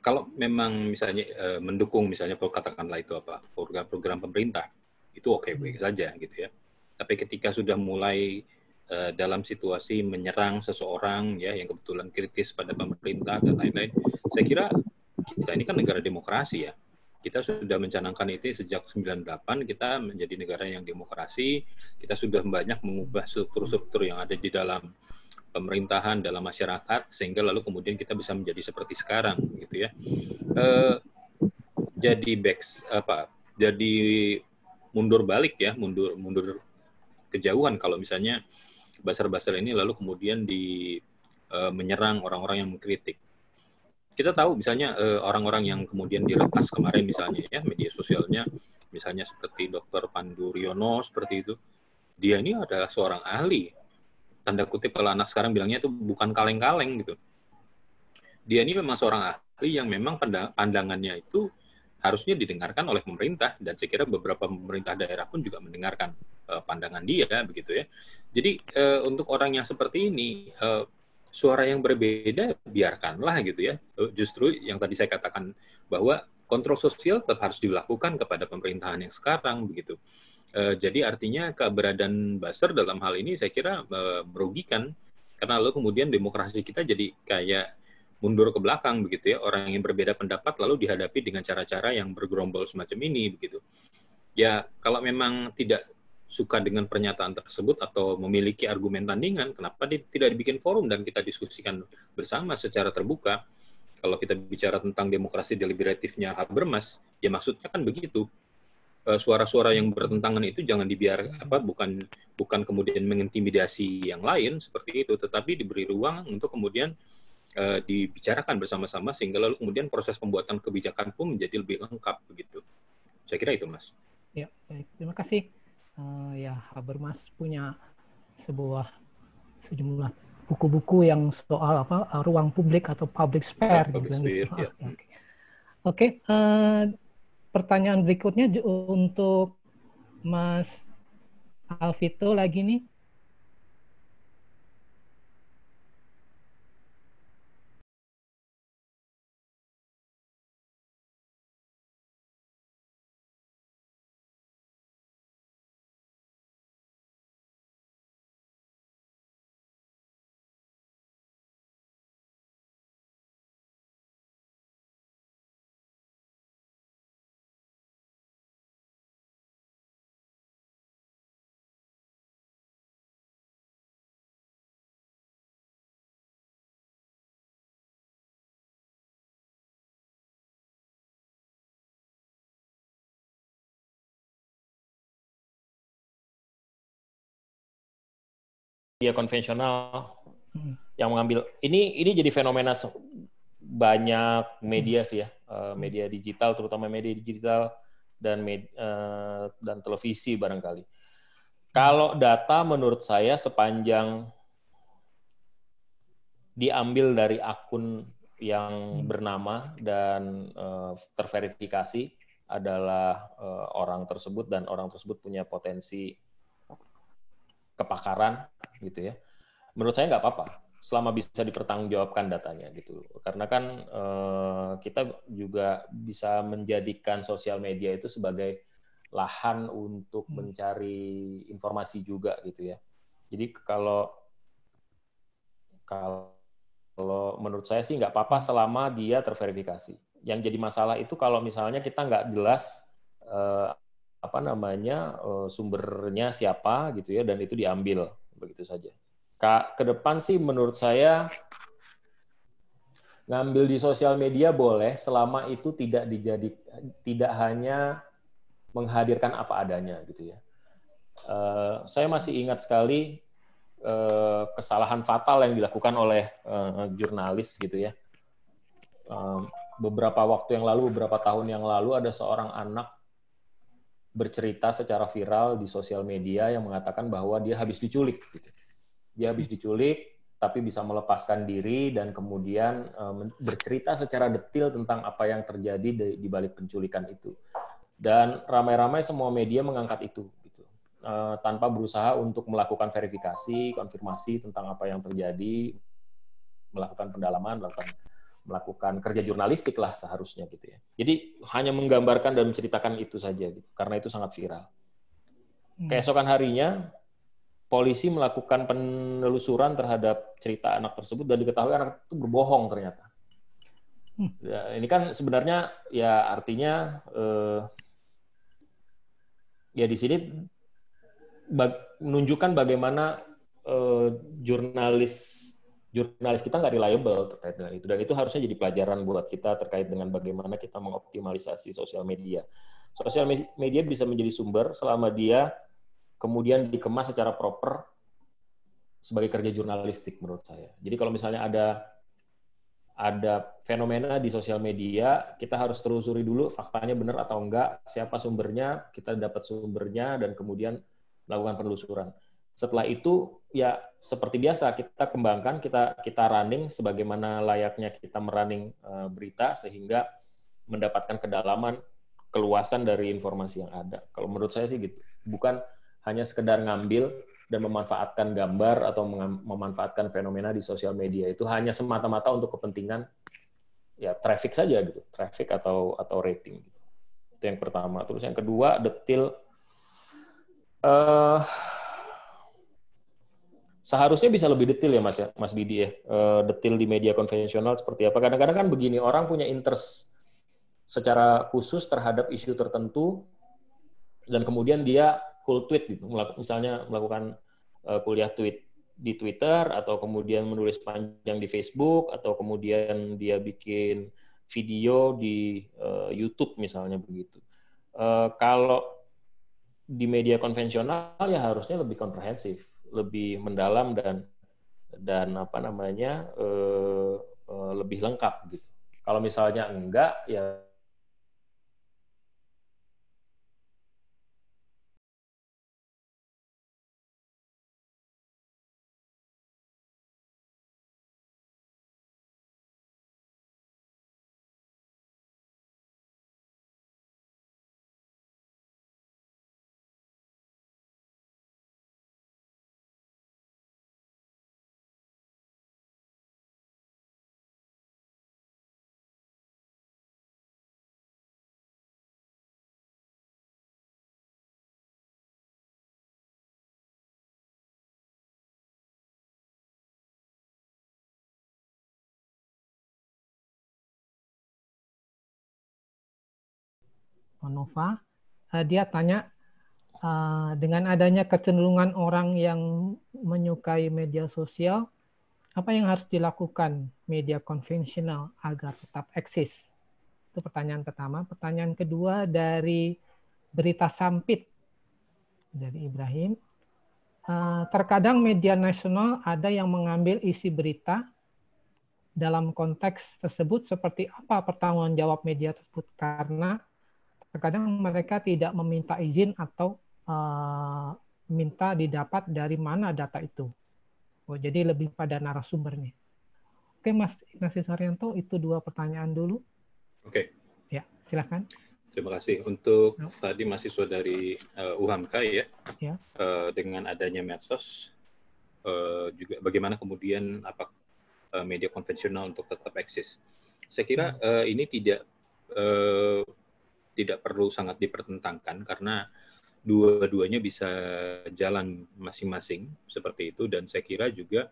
kalau memang misalnya mendukung, misalnya katakanlah itu program pemerintah, itu oke-oke saja gitu ya. Tapi ketika sudah mulai dalam situasi menyerang seseorang ya yang kebetulan kritis pada pemerintah dan lain-lain, saya kira kita ini kan negara demokrasi ya. Kita sudah mencanangkan itu sejak 98, kita menjadi negara yang demokrasi, kita sudah banyak mengubah struktur-struktur yang ada di dalam pemerintahan, dalam masyarakat, sehingga lalu kemudian kita bisa menjadi seperti sekarang gitu ya. Jadi mundur balik ya, mundur kejauhan kalau misalnya buzzer-buzzer ini lalu kemudian menyerang orang-orang yang mengkritik. Kita tahu misalnya orang-orang yang kemudian diretas kemarin misalnya ya, media sosialnya, misalnya seperti Dr. Pandu Riono seperti itu, dia ini adalah seorang ahli. Tanda kutip kalau anak sekarang bilangnya itu bukan kaleng-kaleng gitu. Dia ini memang seorang ahli yang memang pandangannya itu harusnya didengarkan oleh pemerintah, dan saya kira beberapa pemerintah daerah pun juga mendengarkan pandangan dia begitu ya. Jadi untuk orang yang seperti ini suara yang berbeda biarkanlah gitu ya. Justru yang tadi saya katakan bahwa kontrol sosial tetap harus dilakukan kepada pemerintahan yang sekarang begitu. Jadi artinya keberadaan buzzer dalam hal ini saya kira merugikan, karena lalu kemudian demokrasi kita jadi kayak mundur ke belakang begitu ya. Orang yang berbeda pendapat lalu dihadapi dengan cara-cara yang bergerombol semacam ini begitu. Ya, kalau memang tidak suka dengan pernyataan tersebut atau memiliki argumen tandingan, kenapa tidak dibikin forum dan kita diskusikan bersama secara terbuka? Kalau kita bicara tentang demokrasi deliberatifnya Habermas, ya maksudnya kan begitu. Suara-suara yang bertentangan itu jangan dibiarkan, bukan kemudian mengintimidasi yang lain seperti itu, tetapi diberi ruang untuk kemudian dibicarakan bersama-sama sehingga lalu kemudian proses pembuatan kebijakan pun menjadi lebih lengkap begitu. Saya kira itu, Mas. Ya, baik. Terima kasih. Ya, Habermas punya sejumlah buku-buku yang soal ruang publik atau public sphere. Public sphere, ya. Oke. Pertanyaan berikutnya untuk Mas Alvito lagi nih. Media konvensional yang mengambil ini jadi fenomena banyak media sih ya, media digital, terutama media digital dan televisi barangkali. Kalau data menurut saya sepanjang diambil dari akun yang bernama dan terverifikasi adalah orang tersebut dan orang tersebut punya potensi kepakaran gitu ya. Menurut saya nggak apa-apa selama bisa dipertanggungjawabkan datanya gitu. Karena kan kita juga bisa menjadikan sosial media itu sebagai lahan untuk mencari informasi juga gitu ya. Jadi kalau menurut saya sih nggak apa-apa selama dia terverifikasi. Yang jadi masalah itu kalau misalnya kita nggak jelas sumbernya siapa gitu ya, dan itu diambil begitu saja. Ke depan sih menurut saya ngambil di sosial media boleh selama itu tidak hanya menghadirkan apa adanya gitu ya. Saya masih ingat sekali kesalahan fatal yang dilakukan oleh jurnalis gitu ya. Beberapa tahun yang lalu ada seorang anak bercerita secara viral di sosial media yang mengatakan bahwa dia habis diculik. Dia habis diculik, tapi bisa melepaskan diri dan kemudian bercerita secara detail tentang apa yang terjadi di balik penculikan itu. Dan ramai-ramai semua media mengangkat itu, gitu. Tanpa berusaha untuk melakukan verifikasi, konfirmasi tentang apa yang terjadi, melakukan pendalaman, melakukan kerja jurnalistik lah seharusnya gitu ya. Jadi hanya menggambarkan dan menceritakan itu saja gitu, karena itu sangat viral. Keesokan harinya polisi melakukan penelusuran terhadap cerita anak tersebut dan diketahui anak itu berbohong ternyata. Ya, ini kan sebenarnya ya artinya ya di sini menunjukkan bagaimana jurnalis kita nggak reliable terkait dengan itu, dan itu harusnya jadi pelajaran buat kita terkait dengan bagaimana kita mengoptimalisasi sosial media. Sosial media bisa menjadi sumber selama dia kemudian dikemas secara proper sebagai kerja jurnalistik menurut saya. Jadi kalau misalnya ada fenomena di sosial media, kita harus telusuri dulu faktanya benar atau enggak, siapa sumbernya, kita dapat sumbernya, dan kemudian melakukan penelusuran. Setelah itu, ya seperti biasa, kita kembangkan, kita running sebagaimana layaknya kita merunning berita, sehingga mendapatkan kedalaman, keluasan dari informasi yang ada. Kalau menurut saya sih gitu. Bukan hanya sekedar ngambil dan memanfaatkan gambar atau memanfaatkan fenomena di sosial media itu hanya semata-mata untuk kepentingan ya traffic saja gitu, traffic atau rating gitu. Itu yang pertama. Terus yang kedua, detail seharusnya bisa lebih detail ya Mas Didi ya. Detail di media konvensional seperti apa. Kadang-kadang kan begini, orang punya interest secara khusus terhadap isu tertentu dan kemudian dia cool tweet gitu, misalnya melakukan kuliah tweet di Twitter, atau kemudian menulis panjang di Facebook, atau kemudian dia bikin video di YouTube misalnya begitu. Kalau di media konvensional ya harusnya lebih komprehensif, lebih mendalam, dan apa namanya lebih lengkap gitu. Kalau misalnya enggak ya Nova, dia tanya, dengan adanya kecenderungan orang yang menyukai media sosial, apa yang harus dilakukan media konvensional agar tetap eksis? Itu pertanyaan pertama. Pertanyaan kedua dari Berita Sampit, dari Ibrahim. Terkadang media nasional ada yang mengambil isi berita dalam konteks tersebut seperti apa pertanggungjawab media tersebut, karena terkadang mereka tidak meminta izin atau minta didapat dari mana data itu. Jadi lebih pada narasumbernya. Oke, Mas Ignatius Haryanto, itu 2 pertanyaan dulu. Oke. Ya, silakan. Terima kasih. Untuk tadi mahasiswa dari UHAMKA ya, dengan adanya medsos, juga bagaimana kemudian media konvensional untuk tetap eksis. Saya kira ini tidak perlu sangat dipertentangkan, karena dua-duanya bisa jalan masing-masing seperti itu, dan saya kira juga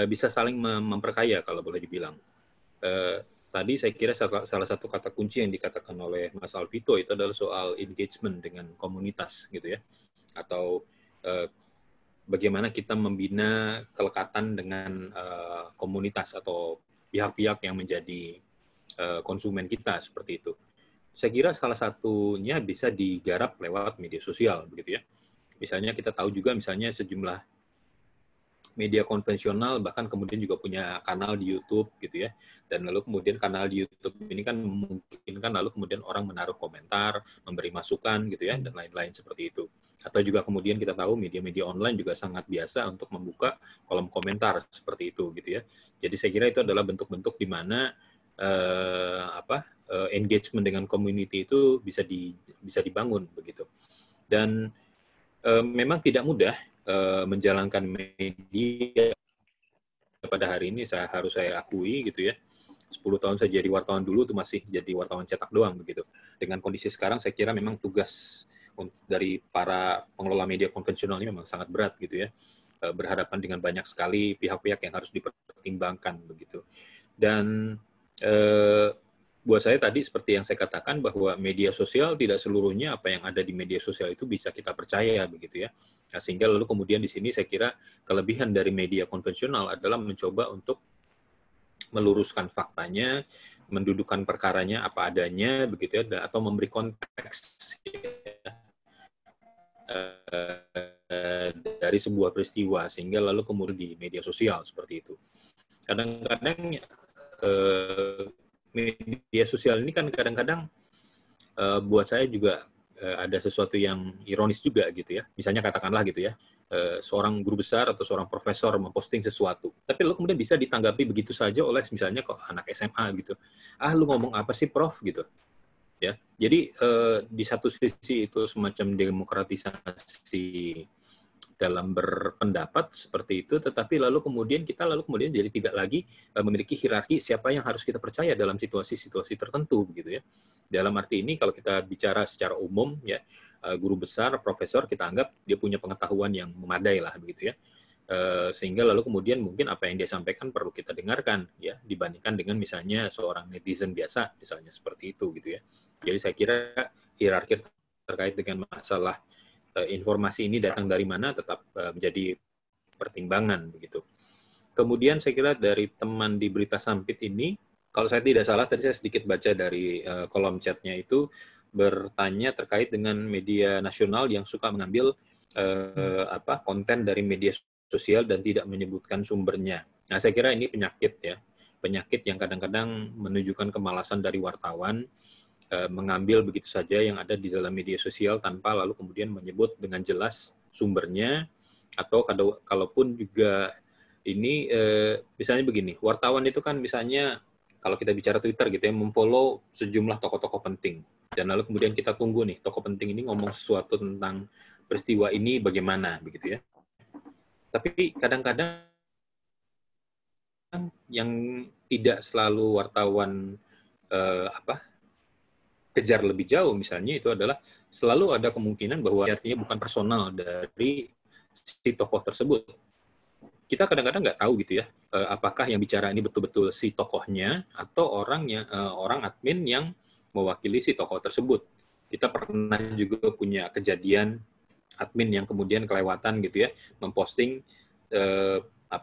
bisa saling memperkaya kalau boleh dibilang. Tadi saya kira salah satu kata kunci yang dikatakan oleh Mas Alvito itu adalah soal engagement dengan komunitas gitu ya, atau bagaimana kita membina kelekatan dengan komunitas atau pihak-pihak yang menjadi konsumen kita seperti itu. Saya kira salah satunya bisa digarap lewat media sosial begitu ya. Misalnya kita tahu juga misalnya sejumlah media konvensional bahkan kemudian juga punya kanal di YouTube gitu ya. Dan lalu kemudian kanal di YouTube ini kan memungkinkan lalu kemudian orang menaruh komentar, memberi masukan gitu ya, dan lain-lain seperti itu. Atau juga kemudian kita tahu media-media online juga sangat biasa untuk membuka kolom komentar seperti itu gitu ya. Jadi saya kira itu adalah bentuk-bentuk di mana engagement dengan community itu bisa dibangun begitu. Dan memang tidak mudah menjalankan media pada hari ini, harus saya akui gitu ya. 10 tahun saya jadi wartawan dulu tuh masih jadi wartawan cetak doang begitu. Dengan kondisi sekarang saya kira memang tugas dari para pengelola media konvensional ini memang sangat berat gitu ya. Berhadapan dengan banyak sekali pihak-pihak yang harus dipertimbangkan begitu. Dan buat saya tadi seperti yang saya katakan bahwa media sosial tidak seluruhnya apa yang ada di media sosial itu bisa kita percaya begitu ya. Nah, sehingga lalu kemudian di sini saya kira kelebihan dari media konvensional adalah mencoba untuk meluruskan faktanya, mendudukkan perkaranya apa adanya begitu ya, atau memberi konteks ya, dari sebuah peristiwa sehingga lalu kemudian di media sosial seperti itu. Kadang-kadang media sosial ini kan kadang-kadang buat saya juga ada sesuatu yang ironis juga gitu ya. Misalnya katakanlah gitu ya, seorang guru besar atau seorang profesor memposting sesuatu, tapi lalu kemudian bisa ditanggapi begitu saja oleh misalnya kok anak SMA gitu. Lu ngomong apa sih Prof gitu. Ya. Jadi di satu sisi itu semacam demokratisasi dalam berpendapat seperti itu, tetapi lalu kemudian jadi tidak lagi memiliki hierarki siapa yang harus kita percaya dalam situasi-situasi tertentu begitu ya. Dalam arti ini kalau kita bicara secara umum ya, guru besar, profesor kita anggap dia punya pengetahuan yang memadai lah begitu ya. Sehingga lalu kemudian mungkin apa yang dia sampaikan perlu kita dengarkan ya, dibandingkan dengan misalnya seorang netizen biasa misalnya seperti itu gitu ya. Jadi saya kira hierarki terkait dengan masalah informasi ini datang dari mana tetap menjadi pertimbangan begitu. Kemudian saya kira dari teman di Berita Sampit ini, kalau saya tidak salah tadi saya sedikit baca dari kolom chatnya itu bertanya terkait dengan media nasional yang suka mengambil konten dari media sosial dan tidak menyebutkan sumbernya. Nah, saya kira ini penyakit ya. Penyakit yang kadang-kadang menunjukkan kemalasan dari wartawan mengambil begitu saja yang ada di dalam media sosial tanpa lalu kemudian menyebut dengan jelas sumbernya, atau kalaupun juga ini misalnya begini, wartawan itu kan misalnya kalau kita bicara Twitter gitu ya, memfollow sejumlah tokoh-tokoh penting, dan lalu kemudian kita tunggu nih tokoh penting ini ngomong sesuatu tentang peristiwa ini bagaimana begitu ya. Tapi kadang-kadang yang tidak selalu wartawan kejar lebih jauh misalnya itu adalah selalu ada kemungkinan bahwa artinya bukan personal dari si tokoh tersebut. Kita kadang-kadang nggak tahu gitu ya, apakah yang bicara ini betul-betul si tokohnya atau orang admin yang mewakili si tokoh tersebut. Kita pernah juga punya kejadian admin yang kemudian kelewatan gitu ya, memposting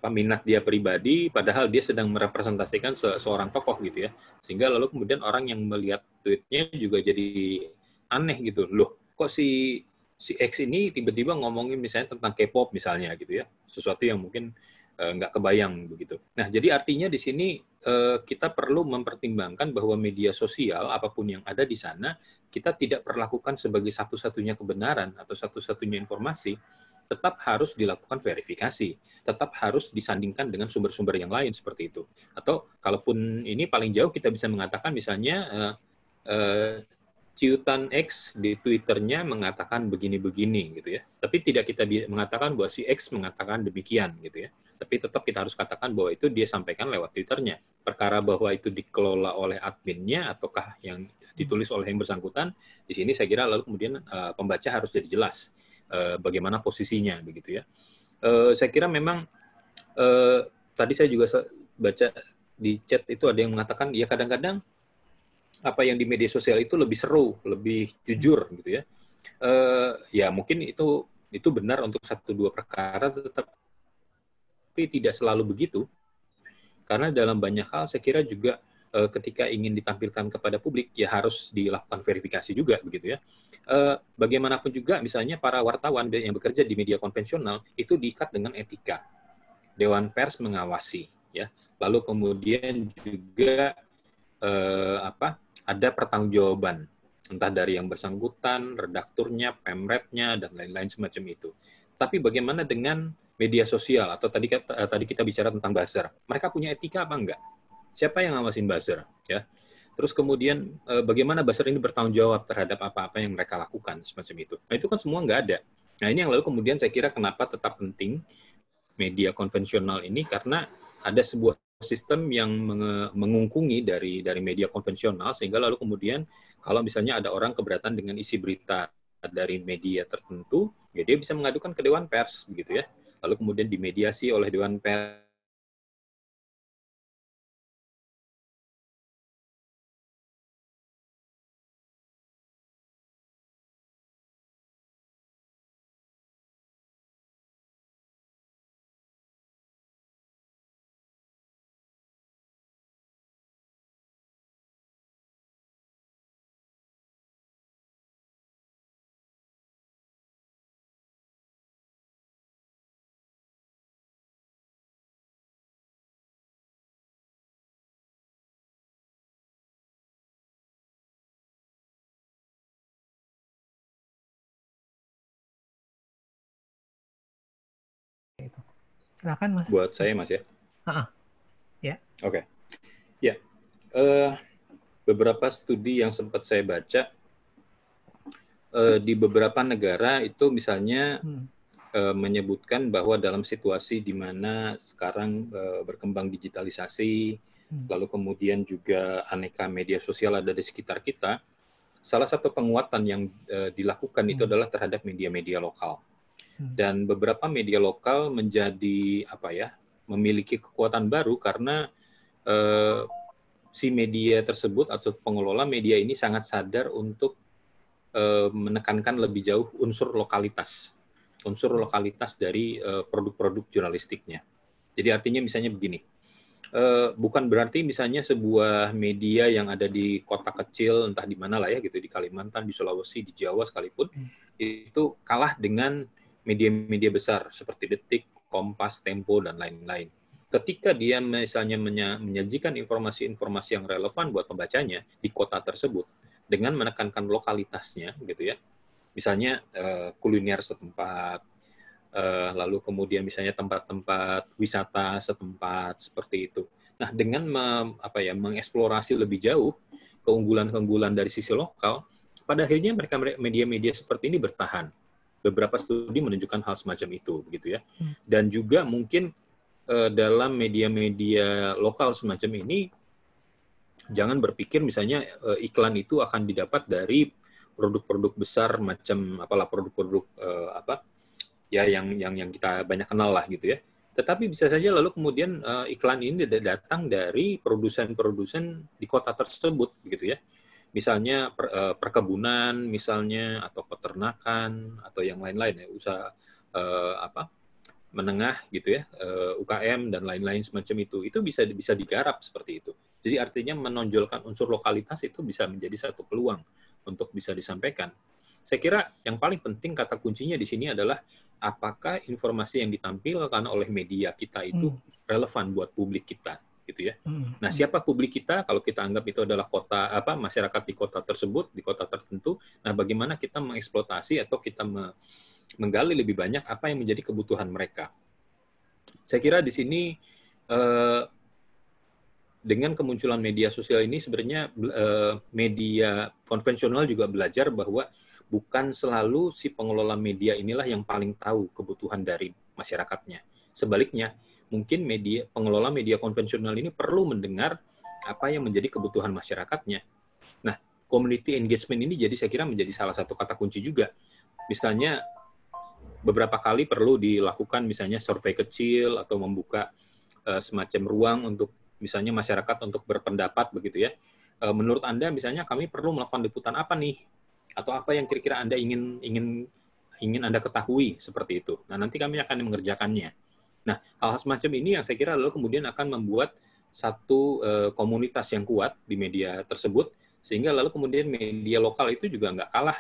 minat dia pribadi, padahal dia sedang merepresentasikan seorang tokoh gitu ya, sehingga lalu kemudian orang yang melihat tweetnya juga jadi aneh gitu, loh kok si X ini tiba-tiba ngomongin misalnya tentang K-pop misalnya gitu ya, sesuatu yang mungkin nggak kebayang begitu. Nah, jadi artinya di sini kita perlu mempertimbangkan bahwa media sosial apapun yang ada di sana, kita tidak perlakukan sebagai satu-satunya kebenaran atau satu-satunya informasi, tetap harus dilakukan verifikasi, tetap harus disandingkan dengan sumber-sumber yang lain seperti itu. Atau kalaupun ini paling jauh kita bisa mengatakan misalnya Ciutan X di Twitternya mengatakan begini-begini gitu ya. Tapi tidak kita mengatakan bahwa si X mengatakan demikian gitu ya. Tapi tetap kita harus katakan bahwa itu dia sampaikan lewat Twitternya. Perkara bahwa itu dikelola oleh adminnya ataukah yang ditulis oleh yang bersangkutan, di sini saya kira lalu kemudian pembaca harus jadi jelas bagaimana posisinya begitu ya. Saya kira memang tadi saya juga baca di chat itu ada yang mengatakan ya kadang-kadang apa yang di media sosial itu lebih seru, lebih jujur gitu ya. Ya mungkin itu benar untuk 1-2 perkara, tetapi tidak selalu begitu. Karena dalam banyak hal saya kira juga ketika ingin ditampilkan kepada publik ya harus dilakukan verifikasi juga begitu ya. Bagaimanapun juga misalnya para wartawan yang bekerja di media konvensional itu diikat dengan etika. Dewan Pers mengawasi ya. Lalu kemudian juga ada pertanggungjawaban entah dari yang bersangkutan, redakturnya, pemretnya dan lain-lain semacam itu. Tapi bagaimana dengan media sosial atau tadi kita bicara tentang buzzer. Mereka punya etika apa enggak? Siapa yang ngawasin buzzer ya? Terus kemudian bagaimana buzzer ini bertanggung jawab terhadap apa-apa yang mereka lakukan semacam itu. Nah, itu kan semua enggak ada. Nah, ini yang lalu kemudian saya kira kenapa tetap penting media konvensional ini, karena ada sebuah sistem yang mengungkungi dari media konvensional, sehingga lalu kemudian kalau misalnya ada orang keberatan dengan isi berita dari media tertentu, ya dia bisa mengadukan ke Dewan Pers begitu ya. Lalu kemudian dimediasi oleh Dewan Pers. Silakan Mas. Buat saya Mas ya. Ya. Oke. Ya. Beberapa studi yang sempat saya baca di beberapa negara itu misalnya menyebutkan bahwa dalam situasi di mana sekarang berkembang digitalisasi, lalu kemudian juga aneka media sosial ada di sekitar kita, salah satu penguatan yang dilakukan itu adalah terhadap media-media lokal. Dan beberapa media lokal menjadi memiliki kekuatan baru karena si media tersebut atau pengelola media ini sangat sadar untuk menekankan lebih jauh unsur lokalitas dari produk-produk jurnalistiknya. Jadi artinya misalnya begini, bukan berarti misalnya sebuah media yang ada di kota kecil, entah di mana lah ya gitu, di Kalimantan, di Sulawesi, di Jawa sekalipun, itu kalah dengan media-media besar seperti Detik, Kompas, Tempo, dan lain-lain. Ketika dia misalnya menyajikan informasi-informasi yang relevan buat pembacanya di kota tersebut, dengan menekankan lokalitasnya gitu ya, misalnya kuliner setempat, lalu kemudian misalnya tempat-tempat wisata setempat seperti itu. Nah, dengan mengeksplorasi lebih jauh keunggulan-keunggulan dari sisi lokal, pada akhirnya mereka media-media seperti ini bertahan. Beberapa studi menunjukkan hal semacam itu, begitu ya. Dan juga mungkin dalam media-media lokal semacam ini, jangan berpikir misalnya iklan itu akan didapat dari produk-produk besar macam produk-produk yang kita banyak kenal lah gitu ya. Tetapi bisa saja lalu kemudian iklan ini datang dari produsen-produsen di kota tersebut gitu ya. Misalnya perkebunan misalnya, atau peternakan atau yang lain-lain ya, usaha menengah gitu ya, UKM dan lain-lain semacam itu. Itu bisa digarap seperti itu. Jadi artinya menonjolkan unsur lokalitas itu bisa menjadi satu peluang untuk bisa disampaikan. Saya kira yang paling penting kata kuncinya di sini adalah apakah informasi yang ditampilkan oleh media kita itu relevan buat publik kita, gitu ya. Nah, siapa publik kita? Kalau kita anggap itu adalah masyarakat di kota tersebut, di kota tertentu. Nah, bagaimana kita mengeksploitasi atau kita menggali lebih banyak apa yang menjadi kebutuhan mereka? Saya kira di sini dengan kemunculan media sosial ini sebenarnya media konvensional juga belajar bahwa bukan selalu si pengelola media inilah yang paling tahu kebutuhan dari masyarakatnya. Sebaliknya, mungkin pengelola media konvensional ini perlu mendengar apa yang menjadi kebutuhan masyarakatnya. Nah, community engagement ini saya kira menjadi salah satu kata kunci juga. Misalnya, beberapa kali perlu dilakukan misalnya survei kecil atau membuka semacam ruang untuk misalnya masyarakat untuk berpendapat begitu ya. Menurut Anda misalnya kami perlu melakukan liputan apa nih? Atau apa yang kira-kira Anda ingin Anda ketahui seperti itu. Nah, nanti kami akan mengerjakannya. Nah, hal semacam ini yang saya kira lalu kemudian akan membuat satu komunitas yang kuat di media tersebut, sehingga lalu kemudian media lokal itu juga nggak kalah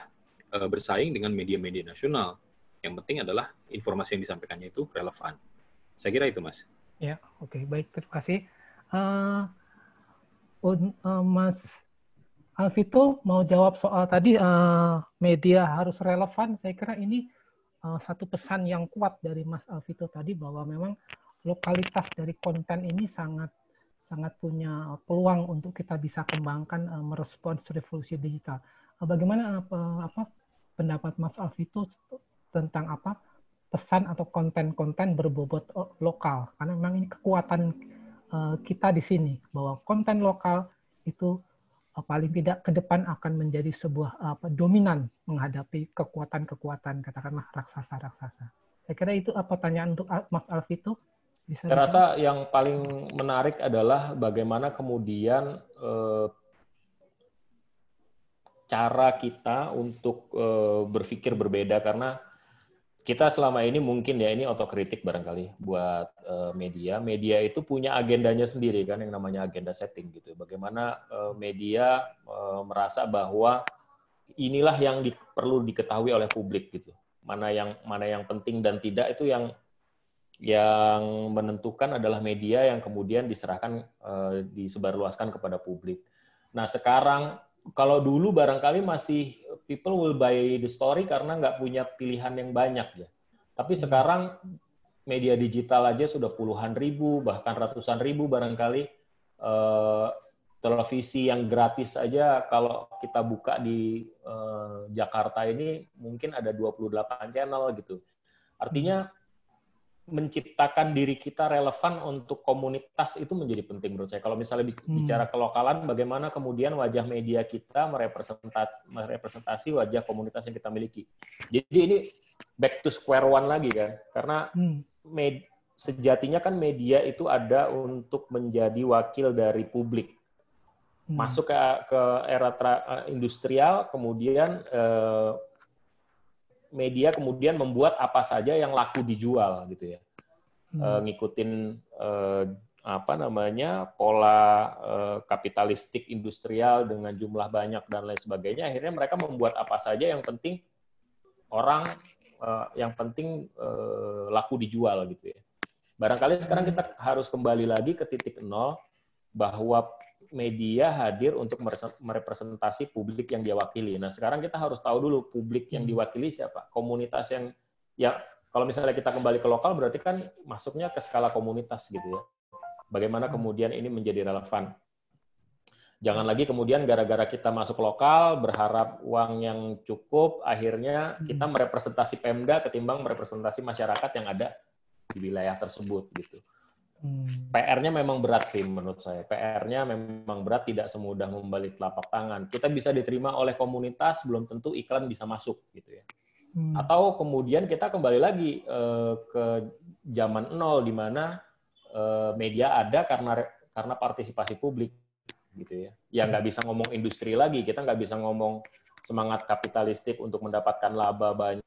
bersaing dengan media-media nasional. Yang penting adalah informasi yang disampaikannya itu relevan. Saya kira itu, Mas. Ya, oke, baik, terima kasih. Mas Alvito mau jawab soal tadi media harus relevan. Saya kira ini satu pesan yang kuat dari Mas Alvito tadi bahwa memang lokalitas dari konten ini sangat punya peluang untuk kita bisa kembangkan merespons revolusi digital. Bagaimana pendapat Mas Alvito tentang pesan atau konten-konten berbobot lokal? Karena memang ini kekuatan kita di sini bahwa konten lokal itu paling tidak ke depan akan menjadi sebuah dominan menghadapi kekuatan-kekuatan katakanlah raksasa-raksasa. Saya kira itu pertanyaan untuk Mas Alvito. Saya rasa yang paling menarik adalah bagaimana kemudian cara kita untuk berpikir berbeda, karena kita selama ini mungkin ya ini otokritik barangkali buat media. Media itu punya agendanya sendiri kan yang namanya agenda setting gitu. Bagaimana media merasa bahwa inilah yang perlu diketahui oleh publik gitu. Mana yang penting dan tidak itu yang menentukan adalah media yang kemudian diserahkan disebarluaskan kepada publik. Nah, sekarang kalau dulu barangkali masih people will buy the story karena nggak punya pilihan yang banyak ya. Tapi sekarang media digital aja sudah puluhan ribu, bahkan ratusan ribu barangkali. Televisi yang gratis aja kalau kita buka di Jakarta ini mungkin ada 28 channel gitu. Artinya menciptakan diri kita relevan untuk komunitas itu menjadi penting menurut saya. Kalau misalnya bicara kelokalan, bagaimana kemudian wajah media kita merepresentasi wajah komunitas yang kita miliki. Jadi ini back to square one lagi kan, karena sejatinya kan media itu ada untuk menjadi wakil dari publik. masuk ke era industrial, kemudian media kemudian membuat apa saja yang laku dijual gitu ya. Ngikutin pola kapitalistik industrial dengan jumlah banyak dan lain sebagainya. Akhirnya mereka membuat apa saja yang penting laku dijual gitu ya. Barangkali sekarang kita harus kembali lagi ke titik nol bahwa media hadir untuk merepresentasi publik yang dia wakili. Nah, sekarang kita harus tahu dulu publik yang diwakili siapa, komunitas yang ya kalau misalnya kita kembali ke lokal berarti kan masuknya ke skala komunitas gitu ya. Bagaimana kemudian ini menjadi relevan. Jangan lagi kemudian gara-gara kita masuk lokal berharap uang yang cukup, akhirnya kita merepresentasi Pemda ketimbang merepresentasi masyarakat yang ada di wilayah tersebut gitu. PR-nya memang berat sih menurut saya. PR-nya memang berat, tidak semudah membalik telapak tangan. Kita bisa diterima oleh komunitas, belum tentu iklan bisa masuk gitu ya. Atau kemudian kita kembali lagi ke zaman nol di mana media ada karena partisipasi publik gitu ya. Ya nggak bisa ngomong industri lagi, kita nggak bisa ngomong semangat kapitalistik untuk mendapatkan laba banyak.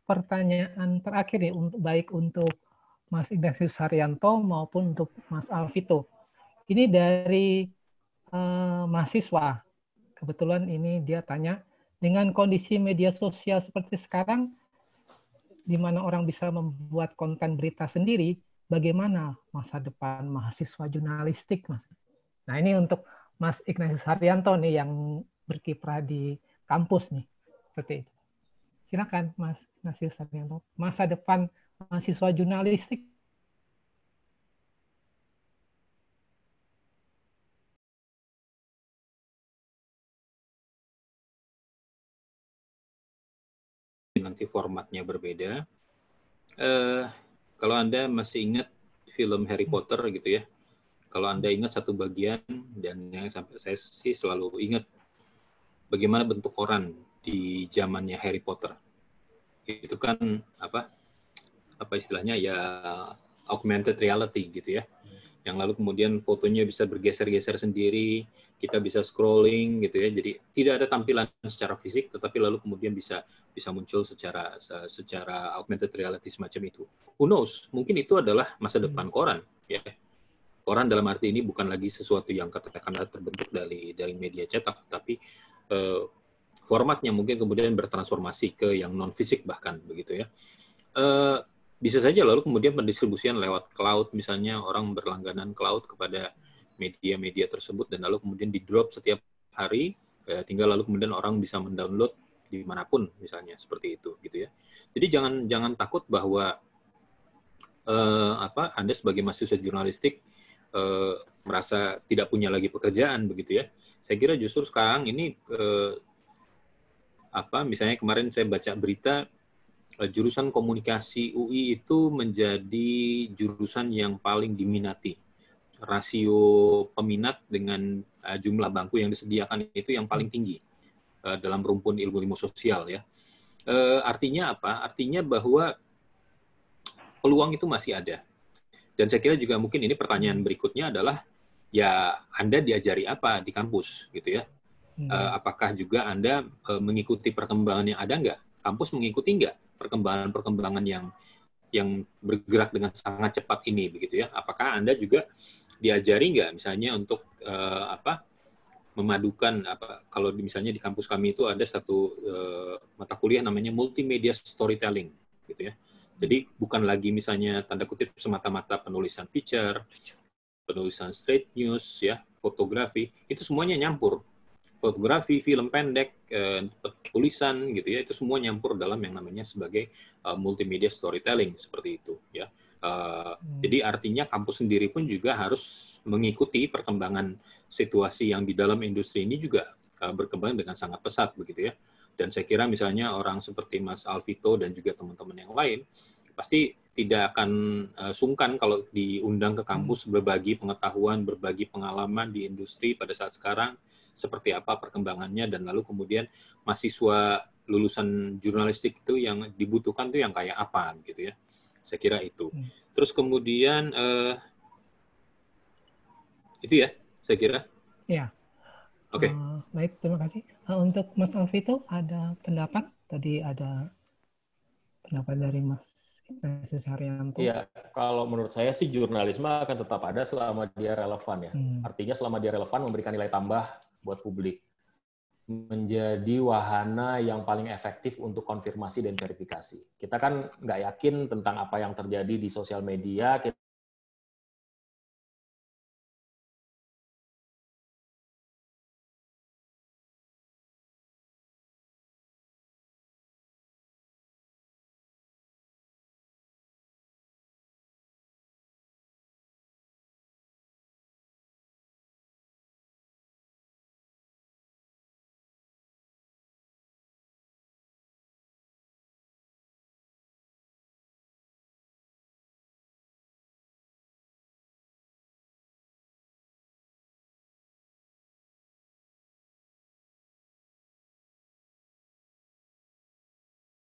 Pertanyaan terakhir ya, baik untuk Mas Ignatius Haryanto maupun untuk Mas Alvito. Ini dari mahasiswa. Kebetulan ini dia tanya, dengan kondisi media sosial seperti sekarang, di mana orang bisa membuat konten berita sendiri, bagaimana masa depan mahasiswa jurnalistik, Mas? Nah, ini untuk Mas Ignatius Haryanto nih yang berkiprah di kampus nih. Seperti itu. Silakan, Mas Ignatius Haryanto. Masa depan mahasiswa jurnalistik. Nanti formatnya berbeda. Kalau Anda masih ingat film Harry Potter gitu ya, kalau Anda ingat satu bagian, dan yang sampai saya sih selalu ingat bagaimana bentuk koran di zamannya Harry Potter. Itu kan apa istilahnya ya, augmented reality gitu ya, yang lalu kemudian fotonya bisa bergeser-geser sendiri, kita bisa scrolling gitu ya, jadi tidak ada tampilan secara fisik, tetapi lalu kemudian bisa muncul secara augmented reality semacam itu. Who knows, mungkin itu adalah masa depan koran ya. Koran dalam arti ini bukan lagi sesuatu yang katakanlah terbentuk dari media cetak, tapi formatnya mungkin kemudian bertransformasi ke yang non fisik bahkan begitu ya. Bisa saja lalu kemudian pendistribusian lewat cloud, misalnya orang berlangganan cloud kepada media-media tersebut, dan lalu kemudian di-drop setiap hari, tinggal lalu kemudian orang bisa mendownload dimanapun, misalnya seperti itu, gitu ya. Jadi jangan takut bahwa Anda sebagai mahasiswa jurnalistik merasa tidak punya lagi pekerjaan, begitu ya. Saya kira justru sekarang ini misalnya kemarin saya baca berita, jurusan komunikasi UI itu menjadi jurusan yang paling diminati. Rasio peminat dengan jumlah bangku yang disediakan itu yang paling tinggi dalam rumpun ilmu sosial ya. Artinya apa? Artinya bahwa peluang itu masih ada. Dan saya kira juga mungkin ini pertanyaan berikutnya adalah, ya Anda diajari apa di kampus gitu ya? Apakah juga Anda mengikuti perkembangan yang ada nggak? Kampus mengikuti nggak perkembangan yang bergerak dengan sangat cepat ini begitu ya? Apakah Anda juga diajari nggak misalnya untuk memadukan kalau misalnya di kampus kami itu ada satu mata kuliah namanya multimedia storytelling gitu ya. Jadi bukan lagi misalnya tanda kutip semata-mata penulisan feature, penulisan straight news ya, fotografi, itu semuanya nyampur. fotografi, film pendek, tulisan gitu ya, itu semua nyampur dalam yang namanya sebagai multimedia storytelling seperti itu ya. Jadi artinya kampus sendiri pun juga harus mengikuti perkembangan situasi yang di dalam industri ini juga berkembang dengan sangat pesat begitu ya. Dan saya kira misalnya orang seperti Mas Alvito dan juga teman-teman yang lain pasti tidak akan sungkan kalau diundang ke kampus berbagi pengetahuan, berbagi pengalaman di industri pada saat sekarang, seperti apa perkembangannya, dan lalu kemudian mahasiswa lulusan jurnalistik itu yang dibutuhkan tuh yang kayak apa gitu ya. Saya kira itu. Terus kemudian itu ya, saya kira. Ya. Oke. Baik, terima kasih. Untuk Mas Alvito ada pendapat? Tadi ada pendapat dari Mas Ignatius Haryanto. Iya, kalau menurut saya sih jurnalisme akan tetap ada selama dia relevan ya. Artinya selama dia relevan memberikan nilai tambah buat publik. Menjadi wahana yang paling efektif untuk konfirmasi dan verifikasi. Kita kan nggak yakin tentang apa yang terjadi di sosial media.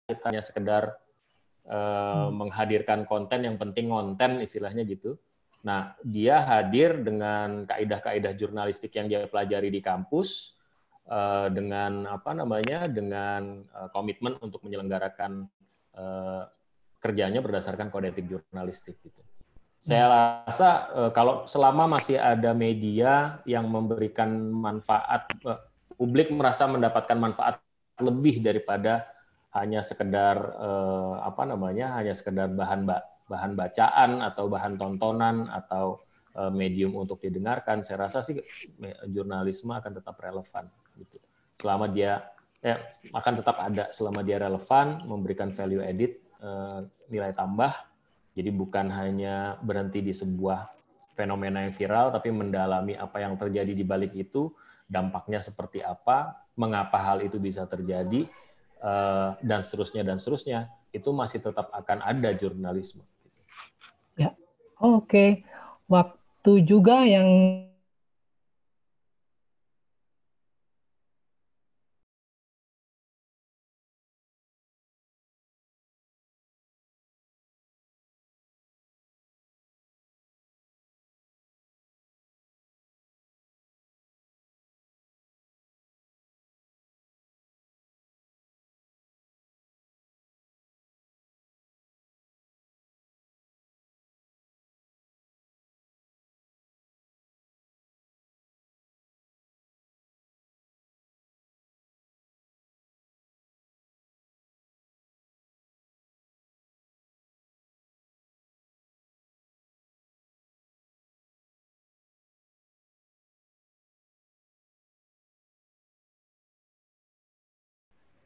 Kita hanya sekedar menghadirkan konten, yang penting konten istilahnya gitu. Nah, dia hadir dengan kaidah-kaidah jurnalistik yang dia pelajari di kampus, dengan dengan komitmen untuk menyelenggarakan kerjanya berdasarkan kode etik jurnalistik gitu. Saya rasa kalau selama masih ada media yang memberikan manfaat, publik merasa mendapatkan manfaat lebih daripada hanya sekedar hanya sekedar bahan bacaan atau bahan tontonan atau medium untuk didengarkan, saya rasa sih jurnalisme akan tetap relevan gitu. Selama dia akan tetap ada selama dia relevan, memberikan value added, nilai tambah. Jadi bukan hanya berhenti di sebuah fenomena yang viral, tapi mendalami apa yang terjadi di balik itu, dampaknya seperti apa, mengapa hal itu bisa terjadi, dan seterusnya, itu masih tetap akan ada jurnalisme. Ya, oke. Waktu juga yang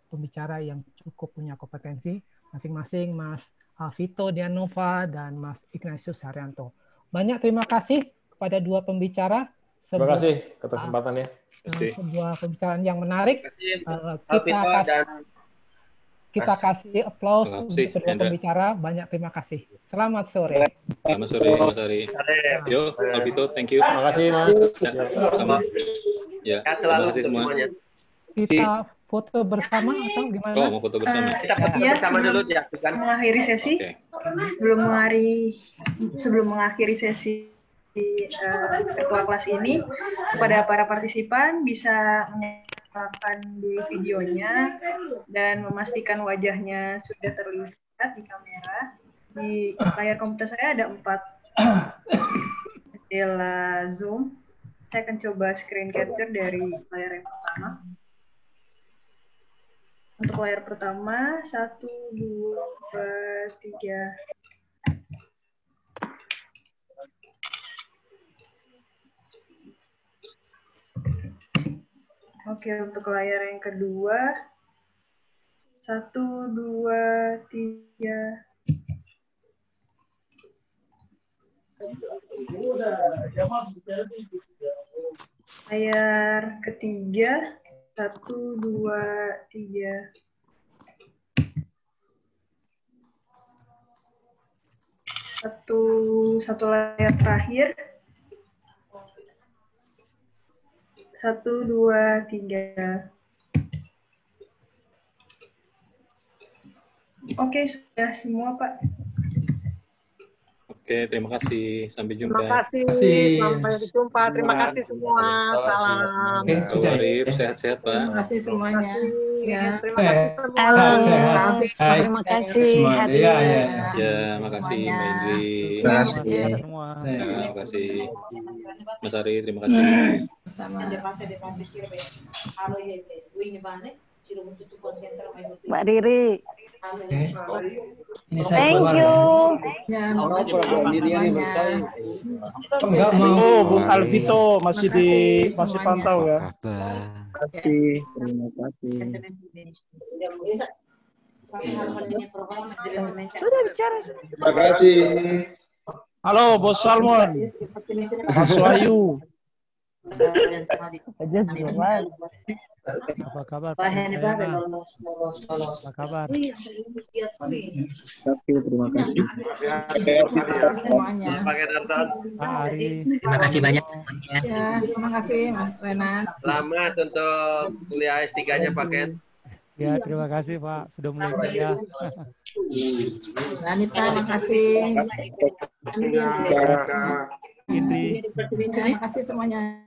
pembicara yang cukup punya kompetensi, masing-masing Mas Alvito Dianova dan Mas Ignatius Haryanto. Banyak terima kasih kepada dua pembicara. Terima kasih atas kesempatannya. Sebuah pembicaraan yang menarik. Kita kasih aplaus untuk kedua pembicara. Banyak terima kasih. Selamat sore. Selamat sore, Mas Ari. Yo, Alvito, thank you. Terima kasih, Mas. Sama. Ya, terima kasih semuanya. Kita foto bersama atau gimana? Oh, mau foto bersama? Kita foto bersama dulu ya. Mengakhiri sesi. Okay. Sebelum mengakhiri sesi virtual kelas ini, kepada para partisipan bisa menyalakan dulu videonya dan memastikan wajahnya sudah terlihat di kamera. Di layar komputer saya ada 4 jendela Zoom. Saya akan coba screen capture dari layar yang pertama. Untuk layar pertama, 1, 2, 3. Oke, untuk layar yang kedua. 1, 2, 3. Layar ketiga. 1, 2, 3. Satu layar terakhir. 1, 2, 3. Oke, sudah semua, Pak. Oke, terima kasih. Sampai jumpa. Terima kasih. Sampai jumpa. Terima kasih semua. Salam. Oke, Pak sudah ya. Arif, sehat-sehat, Pak. Terima kasih semuanya. Ya. Terima kasih semua. Halo. Sehat. Terima kasih hadir. Ya, ya. Ya, makasih Mbak Indri. Terima kasih semua. Ya, terima kasih. Mas Ari, terima kasih. sama Mbak Riri. Ini saya Thank keluar. you. ya. Makasih semuanya. Enggak mau. Oh, Bung Alvito masih Makasih pantau ya. Terima kasih. Sudah bicara. Terima kasih. Halo, Bos Salmon. Mas Wahyu. Aja sebentar. Apa kabar? Apa kabar? Terima kasih. Semuanya. Pak Ari. Terima kasih banyak. Ya, terima kasih Mas Renan. Selamat untuk kuliah S3-nya Pak Ken. Ya, terima kasih Pak. Sudah mulai kuliah. Anita, terima kasih. Indri. Terima kasih semuanya.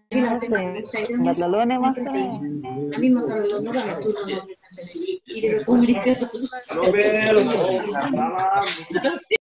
Buat laluan ya Mas. Nobel.